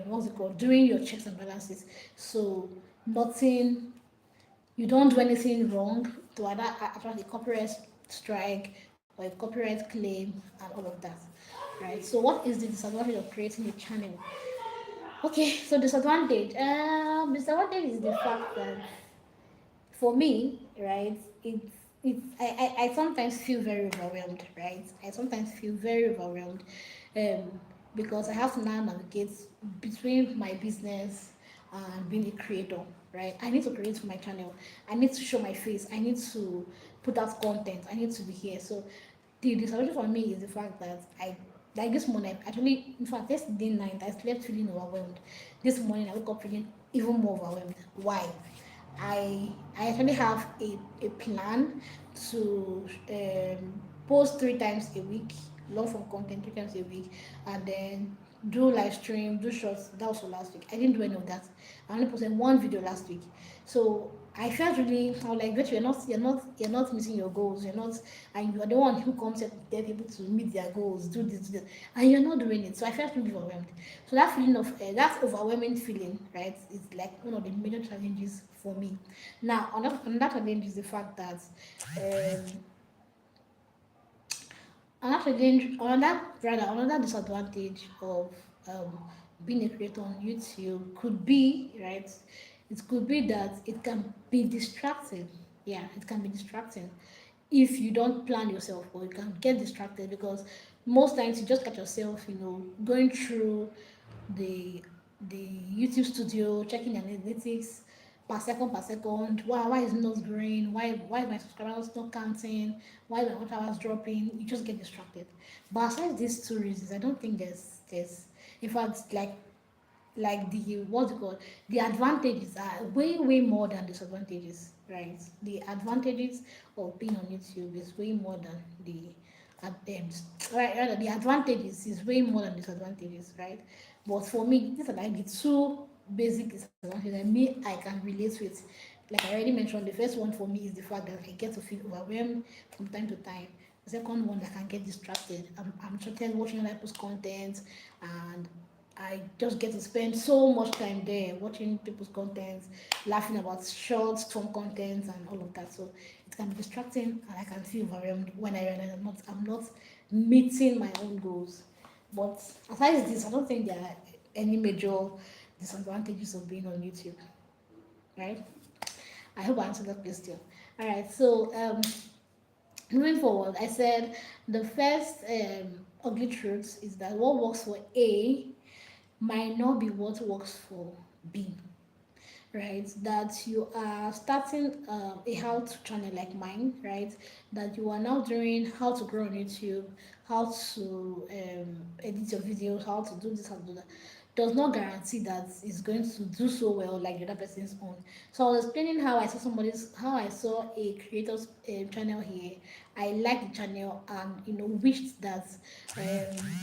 what's it called, doing your checks and balances. So nothing, you don't do anything wrong to either attract a copyright strike or a copyright claim and all of that, right? So what is the disadvantage of creating a channel? Okay, so disadvantage is the fact that for me, right, I sometimes feel very overwhelmed, right? I sometimes feel very overwhelmed um, because I have to now navigate between my business and being a creator, right? I need to create for my channel. I need to show my face. I need to put out content. I need to be here. So the disadvantage for me is the fact that like this morning, actually, in fact, yesterday night, I slept feeling overwhelmed. This morning, I woke up feeling even more overwhelmed. Why? I actually have a plan to post 3 times a week, long form content 3 times a week, and then do live stream, do shorts. That was for last week. I didn't do any of that. I only posted one video last week. So I felt really, I was like, bet you're not meeting your goals. You're not, and you're the one who comes and tell people to meet their goals, do this, and you're not doing it. So I felt really overwhelmed. So that feeling of that overwhelming feeling, right, is like one of the major challenges for me. Now, another challenge is the fact that um, another disadvantage of um, being a creator on YouTube could be, right, it could be that it can be distracting. Yeah, it can be distracting if you don't plan yourself, or you can get distracted because most times you just catch yourself, going through the the YouTube studio, checking the analytics per second. Why is it not growing? Why is my subscribers not counting? Why is my watch hours dropping? You just get distracted. But aside these two reasons, I don't think there's in fact, like the what's it called, the advantages are way more than disadvantages, right? The advantages of being on YouTube is way more than the right, rather the advantages is way more than disadvantages, right? But for me, these are like the two basic disadvantages that me I can relate with. Like I already mentioned, the first one for me is the fact that I get to feel overwhelmed from time to time. The second one, I can get distracted. I'm distracted watching other people's content, and I just get to spend so much time there watching people's content, laughing about short form content and all of that. So it can be distracting, and I can feel overwhelmed when I realize I'm not meeting my own goals. But aside this, I don't think there are any major disadvantages of being on YouTube, right? I hope I answered that question. All right, so moving forward, I said the first ugly truth is that what works for A might not be what works for B, right? That you are starting a how to channel like mine, right? That you are now doing how to grow on YouTube, how to edit your videos, how to do this, how to do that, does not guarantee that it's going to do so well like the other person's own. So I was explaining how I saw a creator's channel here. I liked the channel and wished that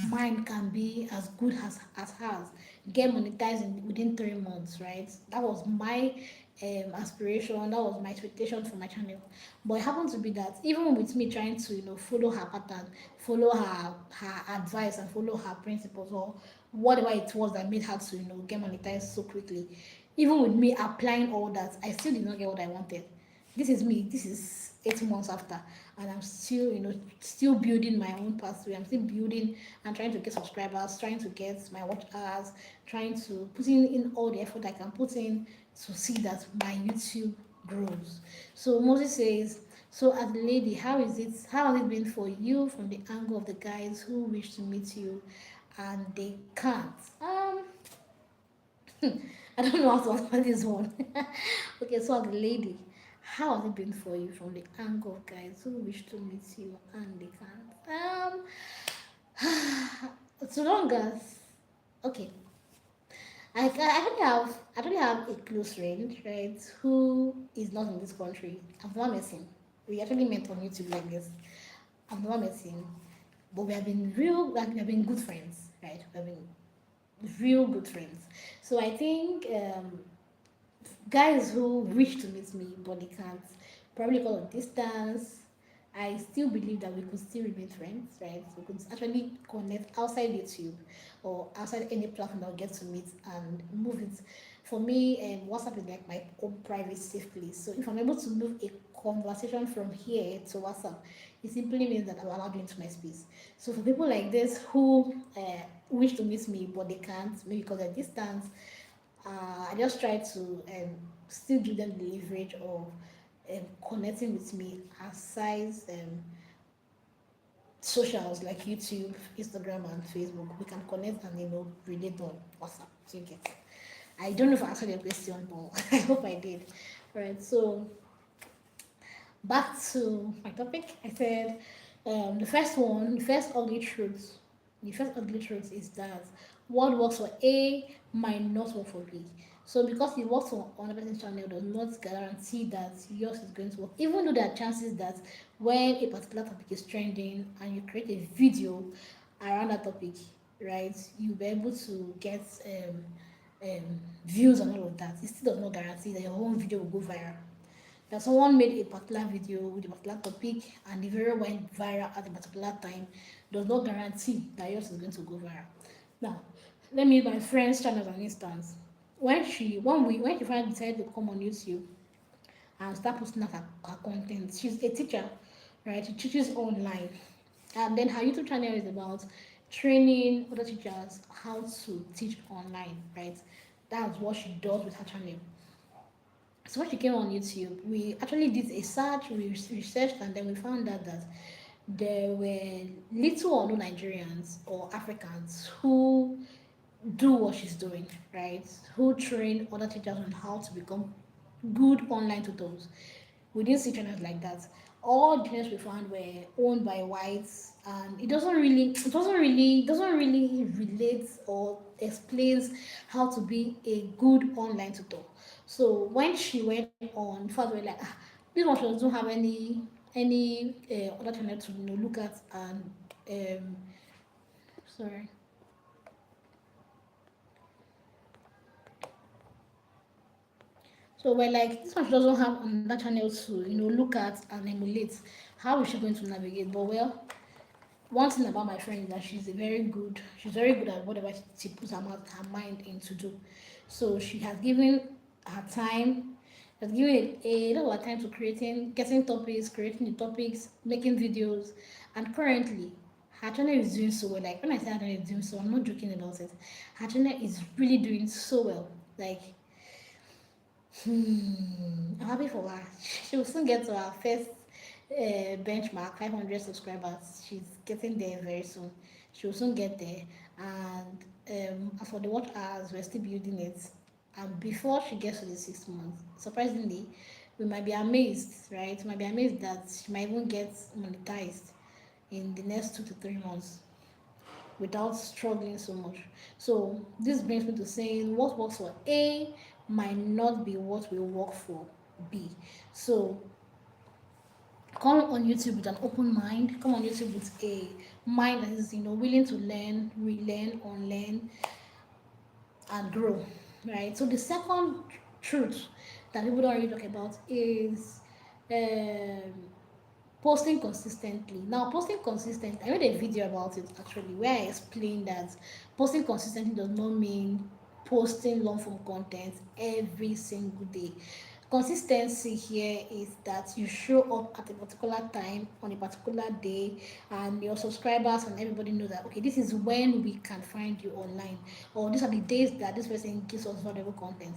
mine can be as good as hers, get monetized within 3 months, right? That was my aspiration. That was my expectation for my channel. But it happened to be that even with me trying to follow her pattern, follow her advice, and follow her principles, or whatever it was that made her to get monetized so quickly, even with me applying all that, I still did not get what I wanted. This is me. This is 8 months after, and I'm still still building my own pathway. I'm still building and trying to get subscribers, trying to get my watch hours, trying to put in all the effort I can put in to see that my YouTube grows. So Moses says, so as a lady, how has it been for you from the angle of the guys who wish to meet you and they can't? I don't know how to answer this one. Okay, so as a lady, how has it been for you from the angle of guys who wish to meet you and they can't? So long as, okay, I actually have a close friend, right, who is not in this country. I've not met him. We actually met on YouTube like this. I've not met him, but we have been good friends, right? We have been real good friends. So I think guys who wish to meet me but they can't, probably because of distance. I still believe that we could still remain friends, right? We could actually connect outside YouTube or outside any platform that we get to meet and move it. For me, WhatsApp is like my own private safe place. So if I'm able to move a conversation from here to WhatsApp, it simply means that I'm allowed into my space. So for people like this who wish to meet me but they can't, maybe because of distance, I just try to still give them the leverage of connecting with me aside socials like YouTube, Instagram, and Facebook. We can connect and relate on WhatsApp. So you get. I don't know if I answered your question, but I hope I did. Right. So back to my topic. I said the first ugly truth is that what works for A might not work for B. So because it works on another person's channel does not guarantee that yours is going to work. Even though there are chances that when a particular topic is trending and you create a video around that topic, right, you'll be able to get views and all of that. It still does not guarantee that your own video will go viral. That someone made a particular video with a particular topic and the video went viral at a particular time does not guarantee that yours is going to go viral. Now, let me use my friend's channel as an instance. When she finally decided to come on YouTube and start posting her content, she's a teacher, right? She teaches online. And then her YouTube channel is about training other teachers how to teach online, right? That's what she does with her channel. So when she came on YouTube, we actually did a search, we researched, and then we found out that there were little or no Nigerians or Africans who do what she's doing, right? Who train other teachers on how to become good online tutors. We didn't see channels like that. All the channels we found were owned by whites, and it doesn't really relate or explains how to be a good online tutor. So when she went on, first we were like, this one she doesn't have any other channel to look at, and sorry. So we're like, this one she doesn't have another channel to look at and emulate. How is she going to navigate? But well, one thing about my friend is that she's very good at whatever she puts her mind in to do. So she has given her time, has given a lot of her time to getting topics, creating the topics, making videos, and currently her channel is doing so well. Like when I say her channel is doing so, I'm not joking about it. Her channel is really doing so well. Like, I'm happy for her. She will soon get to her first benchmark, 500 subscribers. She's getting there very soon. She will soon get there. And as for the watch hours, we're still building it. And before she gets to the 6 months, surprisingly, we might be amazed, right? We might be amazed that she might even get monetized in the next 2 to 3 months without struggling so much. So this brings me to saying what works for A might not be what will work for B. So come on YouTube with an open mind. Come on YouTube with a mind that is willing to learn, relearn, unlearn, and grow. Right. So the second truth that people don't really talk about is um, posting consistently. Now, posting consistently, I made a video about it actually where I explained that posting consistently does not mean posting long form content every single day. Consistency here is that you show up at a particular time on a particular day, and your subscribers and everybody know that okay, this is when we can find you online, or these are the days that this person gives us valuable content.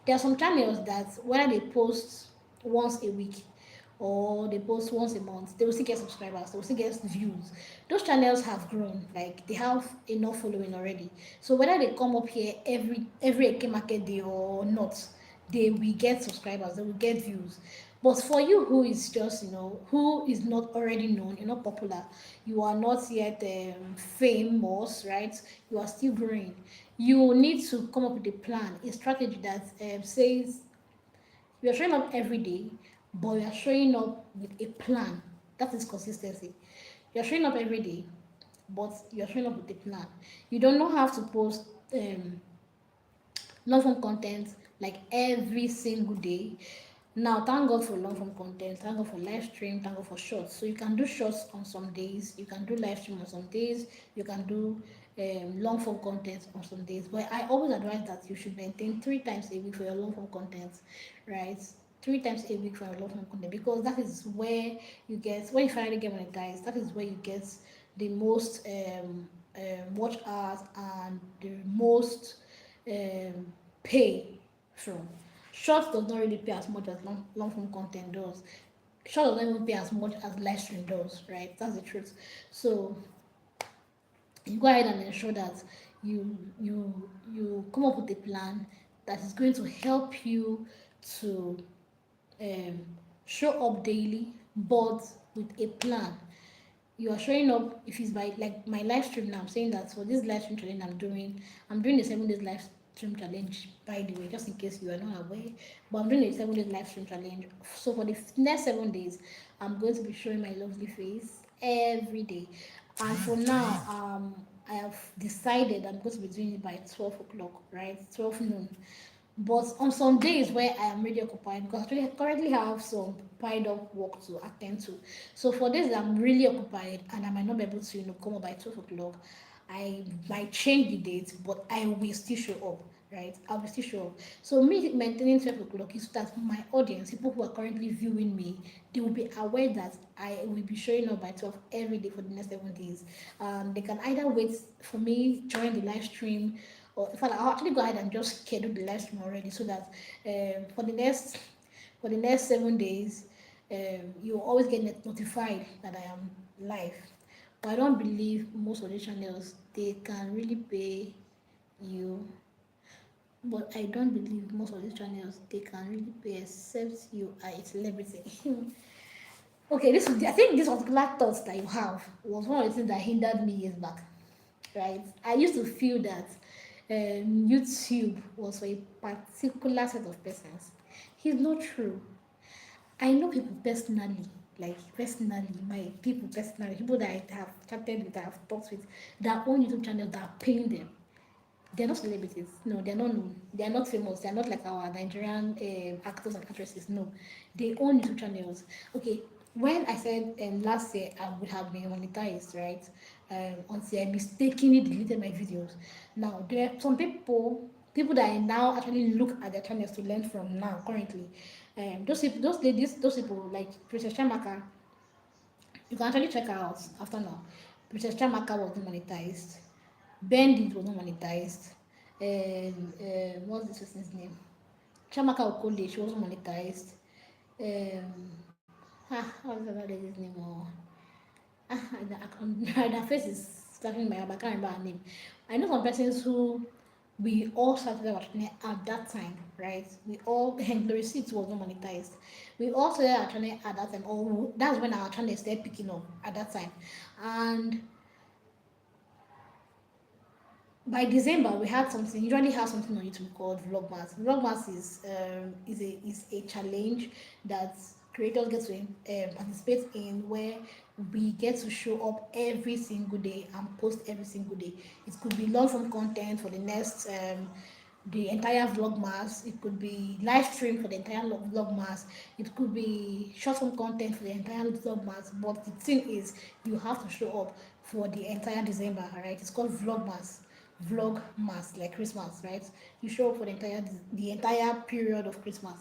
There are some channels that whether they post once a week or they post once a month, they will still get subscribers, they will still get views. Those channels have grown, like they have enough following already. So whether they come up here every Eke market day or not, they will get subscribers, they will get views. But for you who is just, who is not already known, you're not popular, you are not yet famous, right? You are still growing. You need to come up with a plan, a strategy that says you are showing up every day, but you are showing up with a plan. That is consistency. You are showing up every day, but you are showing up with a plan. You don't know how to post long form content like every single day. Now, thank God for long form content, thank God for live stream, thank God for shorts. So you can do shorts on some days, you can do live stream on some days, you can do long form content on some days. But I always advise that you should maintain 3 times a week for your long form content, right? 3 times a week for your long form content, because that is where you get, when you finally get monetized, that is where you get the most watch hours and the most um, pay from. Short does not really pay as much as long form content does. Short does not even pay as much as live stream does, right? That's the truth. So you go ahead and ensure that you come up with a plan that is going to help you to um, show up daily, but with a plan. You are showing up. If it's by like my live stream now, I'm saying that for this live stream challenge I'm doing the 7 days live stream challenge, by the way, just in case you are not aware. But I'm doing a 7 days live stream challenge. So for the next 7 days, I'm going to be showing my lovely face every day. And for now, I have decided I'm going to be doing it by 12 o'clock, right? 12 noon. But on some days where I am really occupied, because I currently have some piled up work to attend to. So for days that I'm really occupied and I might not be able to, come up by 12 o'clock, I might change the date, but I will still show up, right? I will still show up. So me maintaining 12 o'clock is that my audience, people who are currently viewing me, they will be aware that I will be showing up by 12 every day for the next 7 days. They can either wait for me, join the live stream, or in fact, I'll actually go ahead and just schedule the live stream already, so that for the next 7 days, you always get notified that I am live. But I don't believe most of the channels they can really pay you. But I don't believe most of these channels they can really pay, except you are a celebrity. Okay, I think this particular thoughts that you have was one of the things that hindered me years back, right? I used to feel that YouTube was for a particular set of persons. It's not true. I know people personally, like personally, my people personally, people that I have chatted with, that I have talked with, that own YouTube channels that are paying them. They're not celebrities. No, they're not known. They're not famous. They're not like our Nigerian actors and actresses. No, they own YouTube channels. Okay, when I said last year I would have been monetized, right? Until I mistakenly deleted my videos. Now there are some people that I now actually look at their channels to learn from now currently. Those ladies, those people like Princess Chamaka, you can actually check her out after now. Princess Chamaka was not monetized. Bandit was not monetized. What's this person's name? Chamaka Okole, she wasn't monetized. What's the other lady's name? Her face is slapping my head, but I can't remember her name. I know some persons who we all started watching at that time, right? We all, and the receipts was not monetized. We all started our channel at that time, or that's when our channel started picking up at that time. And by December we had something, usually have something on YouTube called Vlogmas. Vlogmas is a challenge that creators get to participate in, where we get to show up every single day and post every single day. It could be long form content for the next the entire vlogmas. It could be live stream for the entire vlogmas. It could be short form content for the entire vlogmas. But the thing is, you have to show up for the entire December, right? It's called vlogmas. Vlogmas, like Christmas, right? You show up for the entire period of Christmas.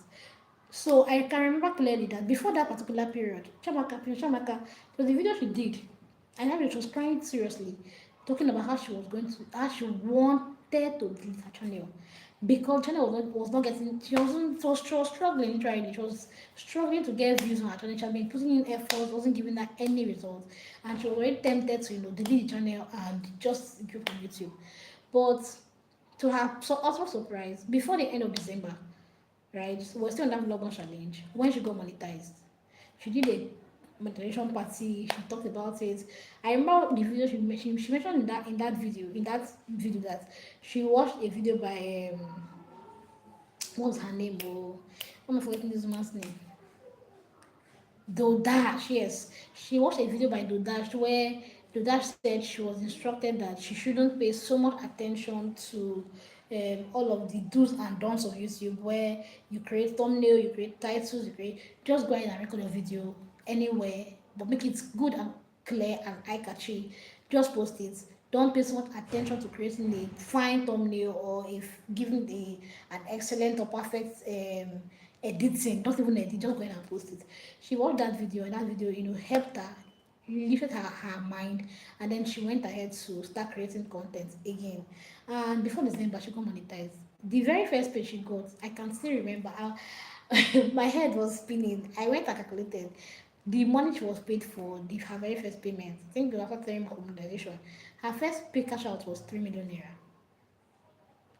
So I can remember clearly that before that particular period, Chamaka, was the video she did, and how she was crying seriously, talking about how she wanted to delete her channel, because channel was not getting, she was struggling, trying, she was struggling to get views on her channel. She had been putting in effort, wasn't giving her any results, and she was already tempted to delete the channel and just go from YouTube. But to her also surprise, before the end of December, right? So we're still on that vlogger challenge. When she got monetized, she did a monetization party. She talked about it. I remember the video she mentioned in that video that she watched a video by what's her name? Oh, I'm forgetting this woman's name. Dodash, yes. She watched a video by Dodash where Dodash said she was instructed that she shouldn't pay so much attention to all of the do's and don'ts of YouTube, where you create thumbnail, you create titles, you create, just go ahead and record a video anywhere, but make it good and clear and eye-catchy. Just post it. Don't pay so much attention to creating a fine thumbnail, or if giving an excellent or perfect editing. Don't even edit, just go ahead and post it. She watched that video, and that video, helped her, lifted her mind, and then she went ahead to start creating content again. And before December, she got monetized. The very first page she got, I can still remember how my head was spinning. I went and calculated the money she was paid for her very first payment. I think after 3 months of monetization, her first pay cash out was 3 million naira.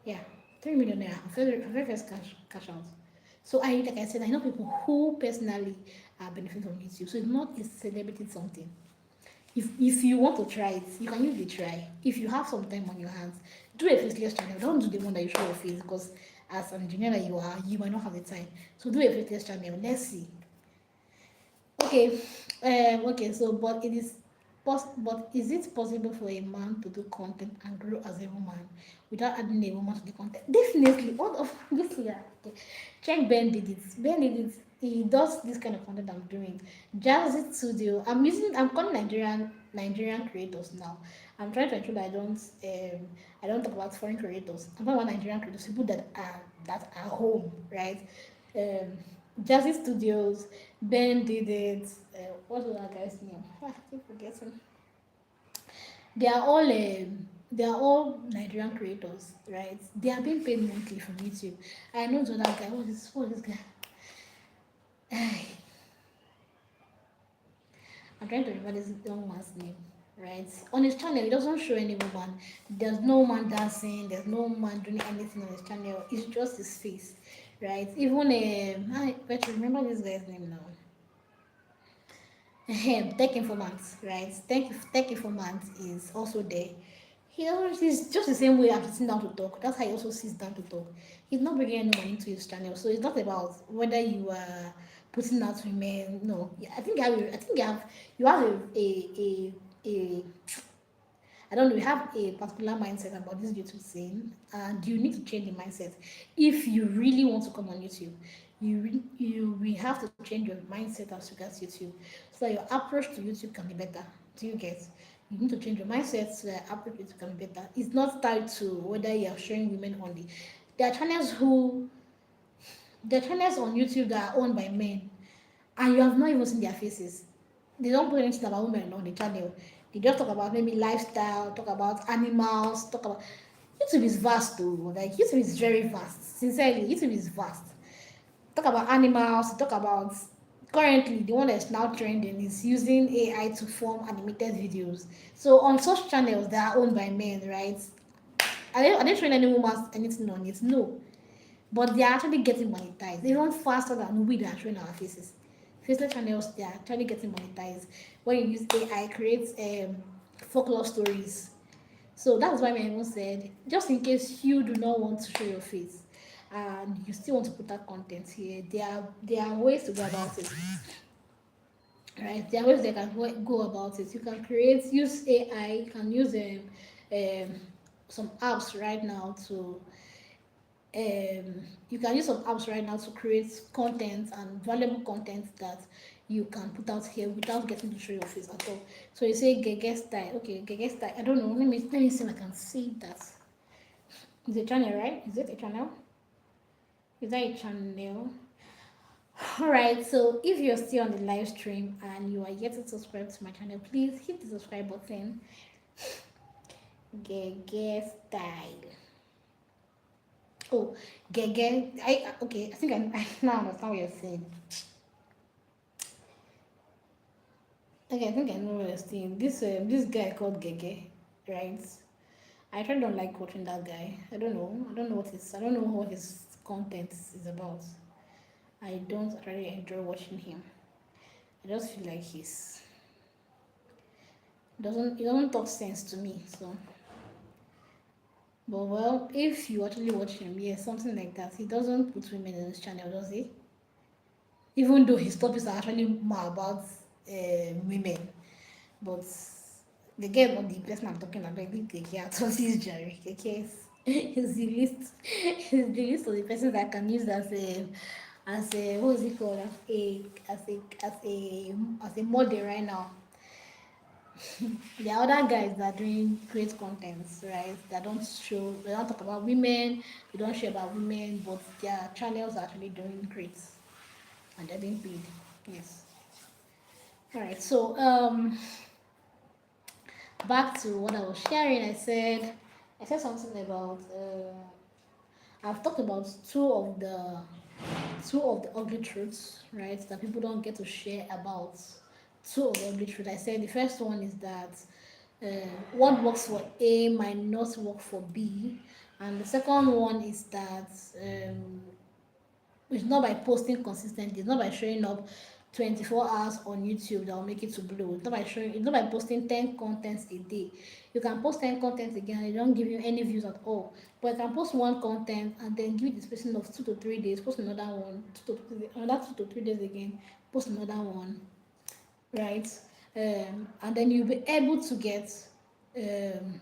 Yeah, 3 million naira. Her very first cash out. So like I said, I know people who personally are benefiting from YouTube. So it's not a celebrity something. If you want to try it, you can use the try. If you have some time on your hands, do a faceless channel. Don't do the one that you show your face, because as an engineer that you are, you might not have the time. So do a faceless channel. Let's see. Okay, okay. So, but is it possible for a man to do content and grow as a woman without adding a woman to the content? Definitely. What of this year? Okay. Check Ben did it. Ben did it. He does this kind of content I'm doing. Jazzy Studio. I'm calling Nigerian creators now. I'm trying to ensure that I don't talk about foreign creators. I'm talking about Nigerian creators, people that are home, right? Um Jazzy Studios, Ben did it. What was that guy's name? I keep forgetting. They are all they are all Nigerian creators, right? They are being paid monthly from YouTube. I know the other guy. What is this guy? I'm trying to remember this young man's name, right? On his channel, he doesn't show any woman. There's no man dancing. There's no man doing anything on his channel. It's just his face, right? Even I but remember this guy's name now. Tech informant, right? Tech informant is also there. He's just the same way I'm sitting down to talk. That's how he also sits down to talk. He's not bringing anyone into his channel, so it's not about whether you are putting out women. No, I think you have a I don't know, you have a particular mindset about this YouTube thing, and you need to change the mindset. If you really want to come on YouTube, you will have to change your mindset as regards YouTube, so that your approach to YouTube can be better. Do you get? You need to change your mindset so that your approach to YouTube can be better. It's not tied to whether you are showing women only. There are channels on YouTube that are owned by men, and you have not even seen their faces. They don't put anything about women on the channel. They just talk about maybe lifestyle, talk about animals, talk about YouTube is vast though. Like YouTube is very vast. Sincerely, YouTube is vast. Talk about animals, talk about currently the one that's now trending is using AI to form animated videos. So on such channels that are owned by men, right? Are they showing any woman anything on it? No. But they are actually getting monetized even faster than we are showing our faces. Faceless channels, they are actually getting monetized when you use AI, create folklore stories. So that's why my mom said, just in case you do not want to show your face and you still want to put that content here, there are ways to go about it. Right? There are ways they can go about it. You can use AI, you can use um, some apps right now to you can use some apps right now to create content and valuable content that you can put out here without getting to show your face at all. So you say Gege style. Okay, Gege style. I don't know. Let me see if I can see that. It's a channel, right? Is it a channel? Is that a channel? Alright, so if you're still on the live stream and you are yet to subscribe to my channel, please hit the subscribe button. Gege style. Oh, Gege. Okay, I think I now understand what you're saying. Okay, I think I know what you're saying. This guy called Gege, right? I really don't like watching that guy. I don't know. I don't know what his content is about. I don't really enjoy watching him. I just feel like he doesn't talk sense to me. So, but well, if you actually watch him, yeah, something like that. He doesn't put women in his channel, does he? Even though his topics are actually more about women, but the girl, not the person I'm talking about, the Keke, I thought he's Jerry. Keke is is the list is the list of the person that can use as a what is it called, as a model right now. There are other guys that are doing great contents, right? They don't talk about women, they don't share about women, but their channels are actually doing great and they're being paid. Yes. All right. So back to what I was sharing. I said something about I've talked about two of the ugly truths, right? That people don't get to share about. Two of the ugly truths. I said the first one is that what works for A might not work for B, and the second one is that it's not by posting consistently. It's not by showing up 24 hours on YouTube that will make it to blow. It's not by posting 10 contents a day. You can post 10 contents again and it don't give you any views at all. But you can post one content and then give it the spacing of 2 to 3 days, post another one, another 2 to 3 days again, post another one, right? And then you'll be able to get um,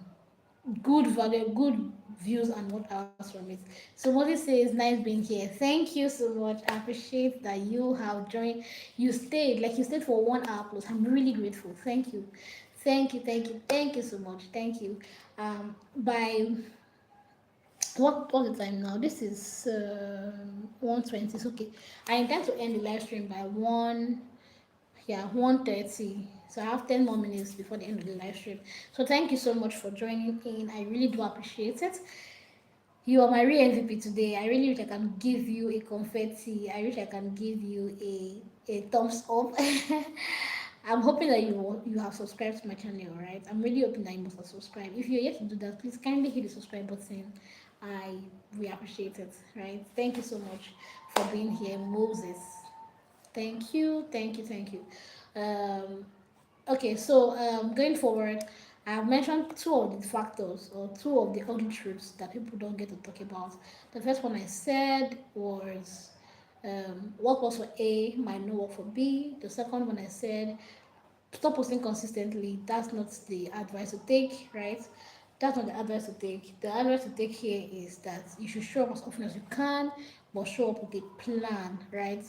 good value, good views and what else from it. So Moses says, nice being here. Thank you so much. I appreciate that you have joined. You stayed for 1 hour plus. I'm really grateful. Thank you. Thank you so much. Thank you. By what the time now? This is 1:20. It's okay. I intend to end the live stream by 1:30. So I have 10 more minutes before the end of the live stream. So thank you so much for joining in. I really do appreciate it. You are my real MVP today. I really wish I can give you a confetti. I wish I can give you a thumbs up. I'm hoping that you have subscribed to my channel, right? I'm really hoping that you must have subscribed. If you're yet to do that, please kindly hit the subscribe button. I really appreciate it, right? Thank you so much for being here, Moses. Thank you. Um, Okay, so going forward, I've mentioned two of the factors or two of the ugly truths that people don't get to talk about. The first one I said was what works for A might not work for B. The second one I said stop posting consistently. That's not the advice to take, right? That's not the advice to take. The advice to take here is that you should show up as often as you can, but show up with a plan, right?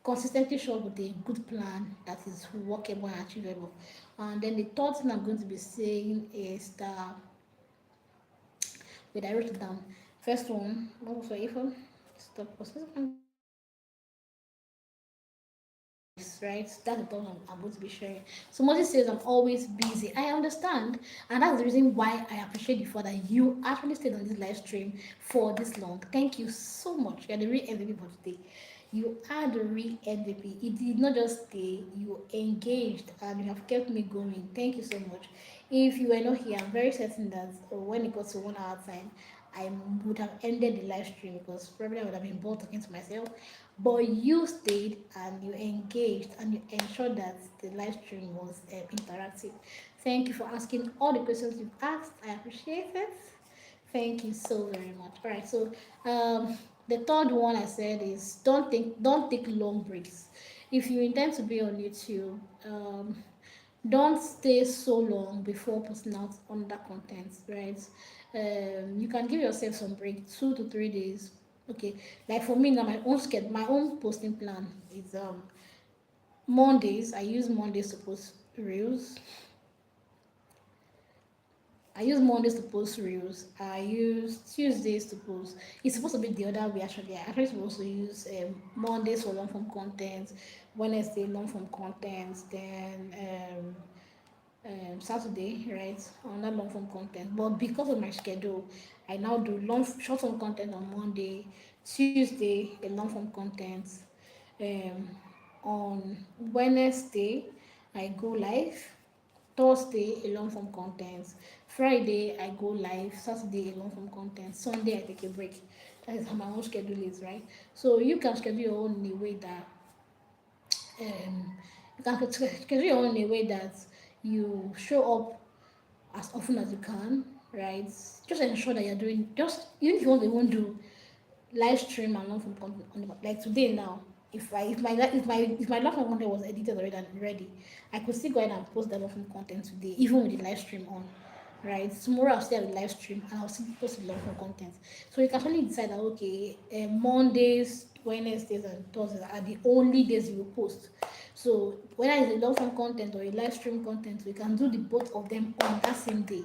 Consistently show up with a good plan that is workable and achievable. And then the third thing I'm going to be saying is that, wait, I wrote it down. First one, what was your iPhone? Stop posting. Right? That's the thought I'm going to be sharing. So Moses says, I'm always busy. I understand. And that's the reason why I appreciate the fact that you actually stayed on this live stream for this long. Thank you so much. You're the real MVP for today. You are the real MVP. It did not just stay, you engaged and you have kept me going. Thank you so much. If you were not here, I'm very certain that when it got to 1 hour time, I would have ended the live stream because probably I would have been bored talking to myself. But you stayed and you engaged and you ensured that the live stream was interactive. Thank you for asking all the questions you've asked. I appreciate it. Thank you so very much. All right, so the third one I said is don't take long breaks. If you intend to be on YouTube, don't stay so long before posting out on that content, right? You can give yourself some break, 2 to 3 days. Okay, like for me now, my own posting plan is Mondays. I use Mondays to post reels. I use Mondays to post reels. I use Tuesdays to post. It's supposed to be the other way actually. I actually supposed to use Mondays for long form content, Wednesday long form content, then Saturday, right, on that long form content. But because of my schedule, I now do short form content on Monday, Tuesday, the long form content. Um, on Wednesday, I go live. Thursday, a long form content. Friday, I go live. Saturday, a long form content. Sunday, I take a break. That is how my own schedule is, right? So you can schedule your own in a way that you can schedule your own in a way that you show up as often as you can, right? Just ensure that you're doing just even if you won't do live stream and long form content like today now. If my long form content was edited already and ready, I could still go ahead and post that long form content today, even with the live stream on. right? Tomorrow I'll still have a live stream and I'll still post a lot more content. So you can only decide that okay, Mondays, Wednesdays, and Thursdays are the only days you will post. So whether it's a long form content or a live stream content, we can do the both of them on that same day.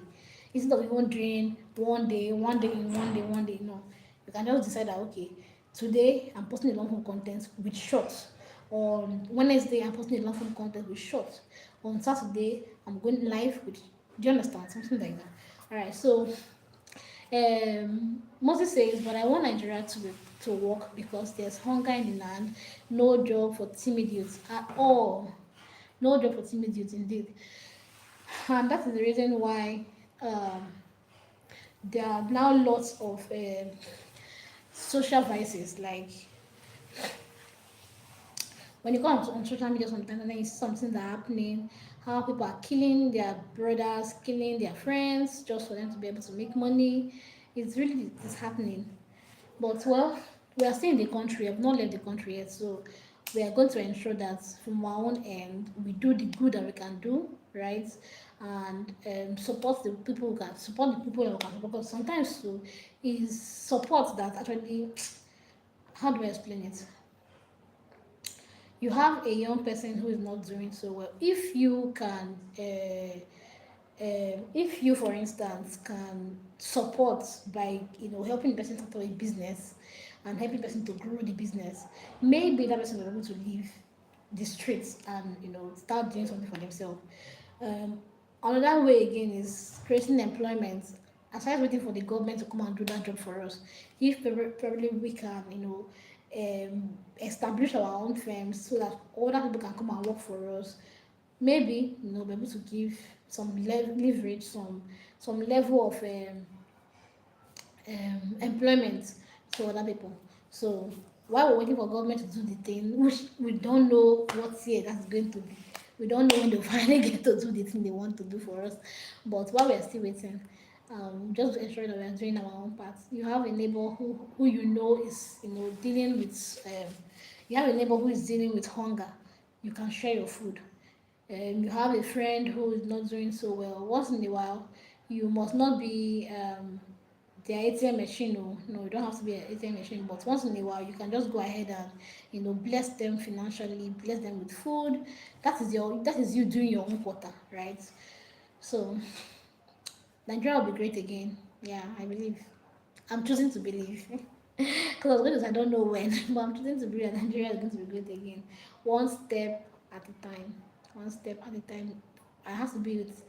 Instead of even doing one day in, one day, no. You can just decide that okay, today I'm posting a long form content with shorts. On Wednesday I'm posting a long form content with shorts. On Saturday I'm going live with, do you understand? Something like that. Alright, so Moses says, but I want Nigeria to work because there's hunger in the land, no job for timid youths at all. No job for timid youths indeed. And that is the reason why um, there are now lots of social vices. Like when you go on social media sometimes and then you see something that happening, how people are killing their brothers, killing their friends just for them to be able to make money. It's happening. But well, we are still in the country. We have not left the country yet, so we are going to ensure that from our own end we do the good that we can do, right? And support the people who can support the people who can support. Because sometimes too is support that actually, how do I explain it? You have a young person who is not doing so well. If you can if you for instance can support by helping the person start a business and helping the person to grow the business, maybe that person will be able to leave the streets and start doing something for themselves. um, Another way again is creating employment. Aside waiting for the government to come and do that job for us, if probably we can establish our own firms so that other people can come and work for us, maybe be able to give some leverage, some level of employment to other people. So while we're waiting for government to do the thing, which we don't know what year that's going to be, we don't know when they'll finally get to do the thing they want to do for us. But while we're still waiting, just to ensure that we're doing our own part. You have a neighbor who is dealing with you have a neighbor who is dealing with hunger. You can share your food. You have a friend who is not doing so well. Once in a while, you must not be their ATM machine. No, you don't have to be an ATM machine. But once in a while, you can just go ahead and bless them financially, bless them with food. That is you doing your own quota, right? So Nigeria will be great again. Yeah, I believe. I'm choosing to believe. Because I was going to say I don't know when, but I'm choosing to believe that Nigeria is going to be great again. One step at a time. One step at a time. It has to be with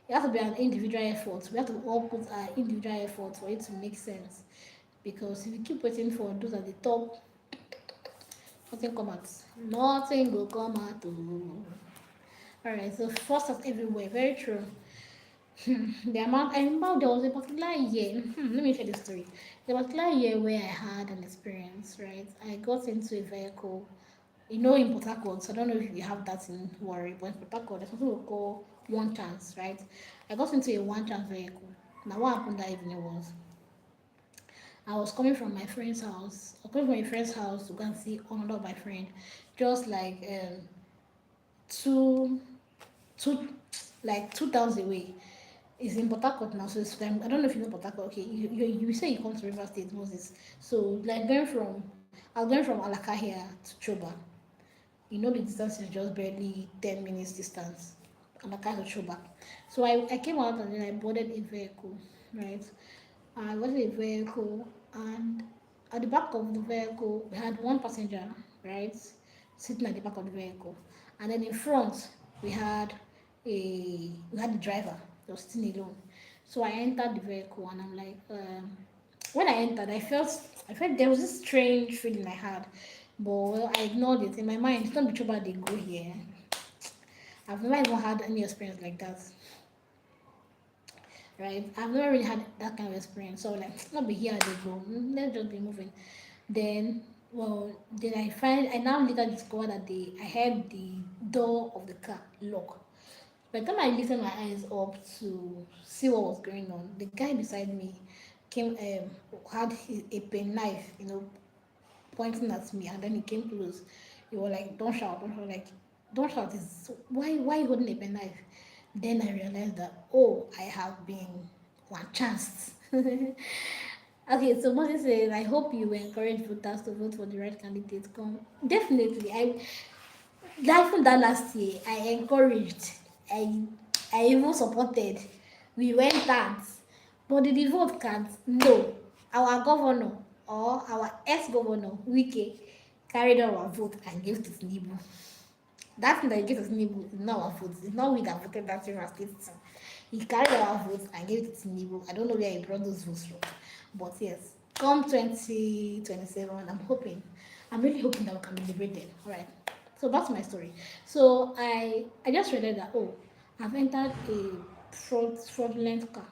it has to be an individual effort. We have to all put our individual effort for it to make sense. Because if you keep waiting for those at the top, nothing come out. Nothing will come out. Alright, so first of everywhere, very true. The amount I remember there was a particular year. Let me share the story. There was a particular year where I had an experience, right? I got into a vehicle. In Port Harcourt, so I don't know if you have that in Warri, but in Port Harcourt, there's something we call one chance, right? I got into a one chance vehicle. Now, what happened that evening was I was coming from my friend's house. I was coming from my friend's house to go and see another of my friend, just like two, two, like 2 towns away. It's in Port Harcourt now, so I don't know if you know Port Harcourt. Okay, you say you come to River State, Moses. So like I was going from Alakahia to Choba. The distance is just barely 10 minutes distance. Alakahia to Choba. So I came out and then I boarded a vehicle, right? I boarded a vehicle and at the back of the vehicle we had one passenger, right, sitting at the back of the vehicle, and then in front we had the driver that was sitting alone. So I entered the vehicle and I'm like, when I entered, I felt there was this strange feeling I had, but well, I ignored it in my mind. It's not the trouble they go here. I've never even had any experience like that, right? I've never really had that kind of experience. So like, not be here they go. Let's just be moving. Then, well, I now later discovered that I had the door of the car locked. By the time I lifted my eyes up to see what was going on, the guy beside me had a pen knife, pointing at me, and then he came close. He was like, "Don't shout, don't shout!" Like, "Don't shout! Is why you holding a pen knife?" Then I realized that, oh, I have been one chance. Okay, so Moses says, I hope you encourage voters to vote for the right candidate. Come, definitely. Like from that last year, I encouraged, I, I even supported. We went out, but did the vote count? No. Our governor or our ex-governor Wike carried our vote and gave to Tinubu. That thing that he gave to Tinubu is not our vote. It's not we that voted that Rivers State thing. He carried our votes and gave it to Tinubu. I don't know where he brought those votes from. But yes, come 2027, I'm really hoping that we can be liberated. All right. So back to my story. So I just realized that, oh, I've entered a fraudulent car.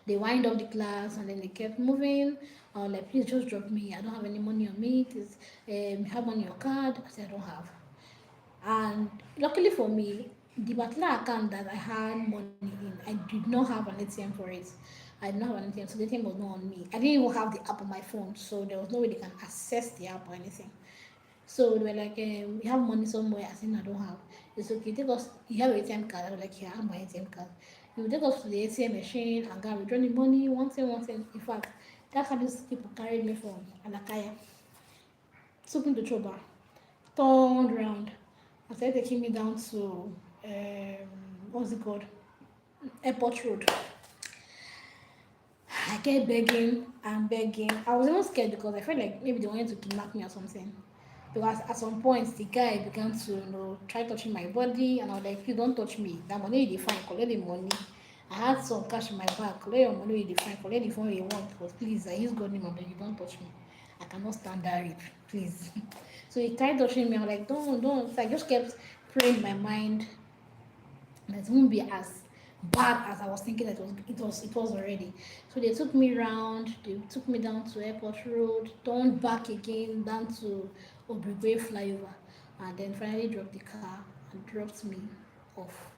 They wind up the class and then they kept moving. I was like, please just drop me. I don't have any money on me. Please, have money on your card. I said, I don't have. And luckily for me, the particular account that I had money in, I did not have an ATM for it. I did not have an ATM, so the ATM was not on me. I didn't even have the app on my phone, so there was no way they can access the app or anything. So they were like, "We have money somewhere." I said, "No, I don't have." It's okay. Take us. You have an ATM card. I was like, "Yeah, I have my ATM card." You will take us to the ATM machine and go and withdraw the money. One thing, one thing. In fact, that's how these people carried me from Alakaya, took me to Choba, turned around, and started taking me down to what's it called? Airport Road. I kept begging and begging. I was even scared because I felt like maybe they wanted to kidnap me or something. Because at some point the guy began to, try touching my body, and I was like, you don't touch me. That money you define, collect the money. I had some cash in my bag, collect your money you define, collect the phone you want. But please, I use God name, and you don't touch me. I cannot stand that rape, please. So he tried touching me. I was like, don't. So I just kept praying in my mind that it won't be as bad as I was thinking that it was already. So they took me around, they took me down to Airport Road, turned back again down to Obrigwe flyover, and then finally dropped the car and dropped me off.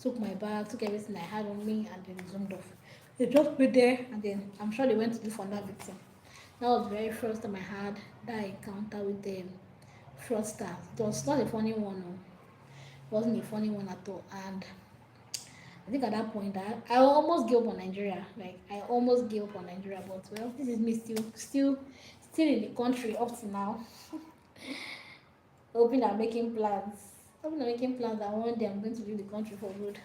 Took my bag, took everything I had on me, and then zoomed off. They dropped me there, and then I'm sure they went to look for another victim. That was the very first time I had that encounter with the fraudsters. It was not a funny one, no. It wasn't a funny one at all. And I think at that point I almost gave up on Nigeria. Like I almost gave up on Nigeria, but well, this is me still in the country up to now. Hoping I'm making plans. Hoping I'm making plans that one day I'm going to leave the country for good.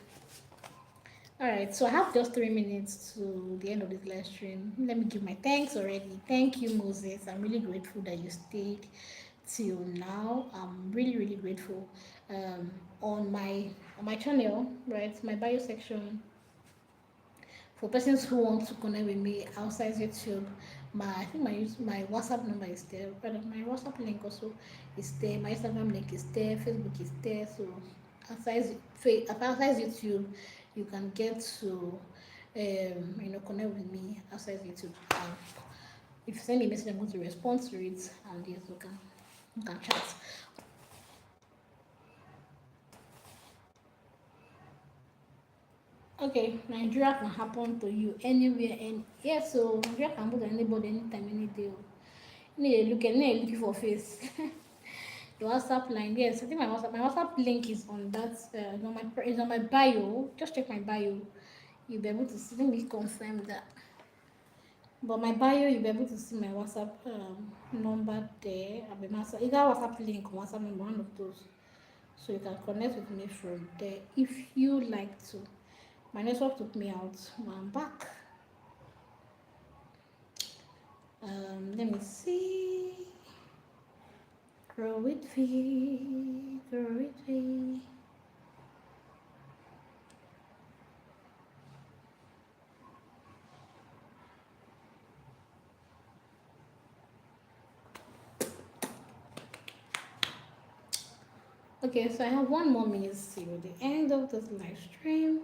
Alright, so I have just 3 minutes to the end of this live stream. Let me give my thanks already. Thank you, Moses. I'm really grateful that you stayed till now. I'm really, really grateful. Um, on my channel, right, my bio section, for persons who want to connect with me outside YouTube, I think my WhatsApp number is there. But my WhatsApp link also is there. My Instagram link is there. Facebook is there. So outside YouTube, you can get to connect with me outside YouTube. If you send me a message, I'm going to respond to it, and yes, we can chat. Okay, Nigeria can happen to you anywhere, and yeah, so Nigeria can happen to anybody, anytime, any day. You need to look for face. The WhatsApp line, yes, I think my WhatsApp link is on that. Is on my bio. Just check my bio. You'll be able to see. Let me confirm that. But my bio, you'll be able to see my WhatsApp number there. Either WhatsApp link or WhatsApp number, one of those. So you can connect with me from there if you like to. My network took me out. I'm back. Let me see. Grow with me, grow with me. Okay, so I have 1 more minute till the end of this live stream.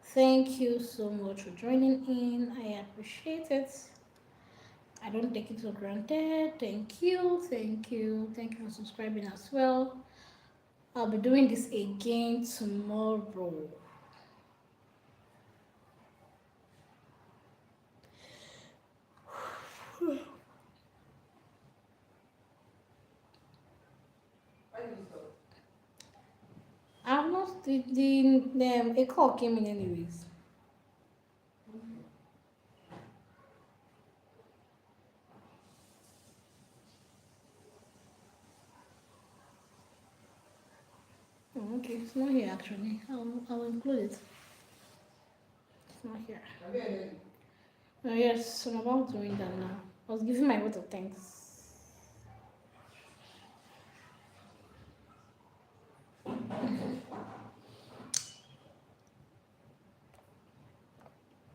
Thank you so much for joining in. I appreciate it. I don't take it for granted. Thank you, thank you, thank you for subscribing as well. I'll be doing this again tomorrow. Why did you stop? I'm not a call came in anyways. Oh, okay, it's not here actually. I'll include it. It's not here. Oh, yes, I'm about doing that now. I was giving my vote of thanks.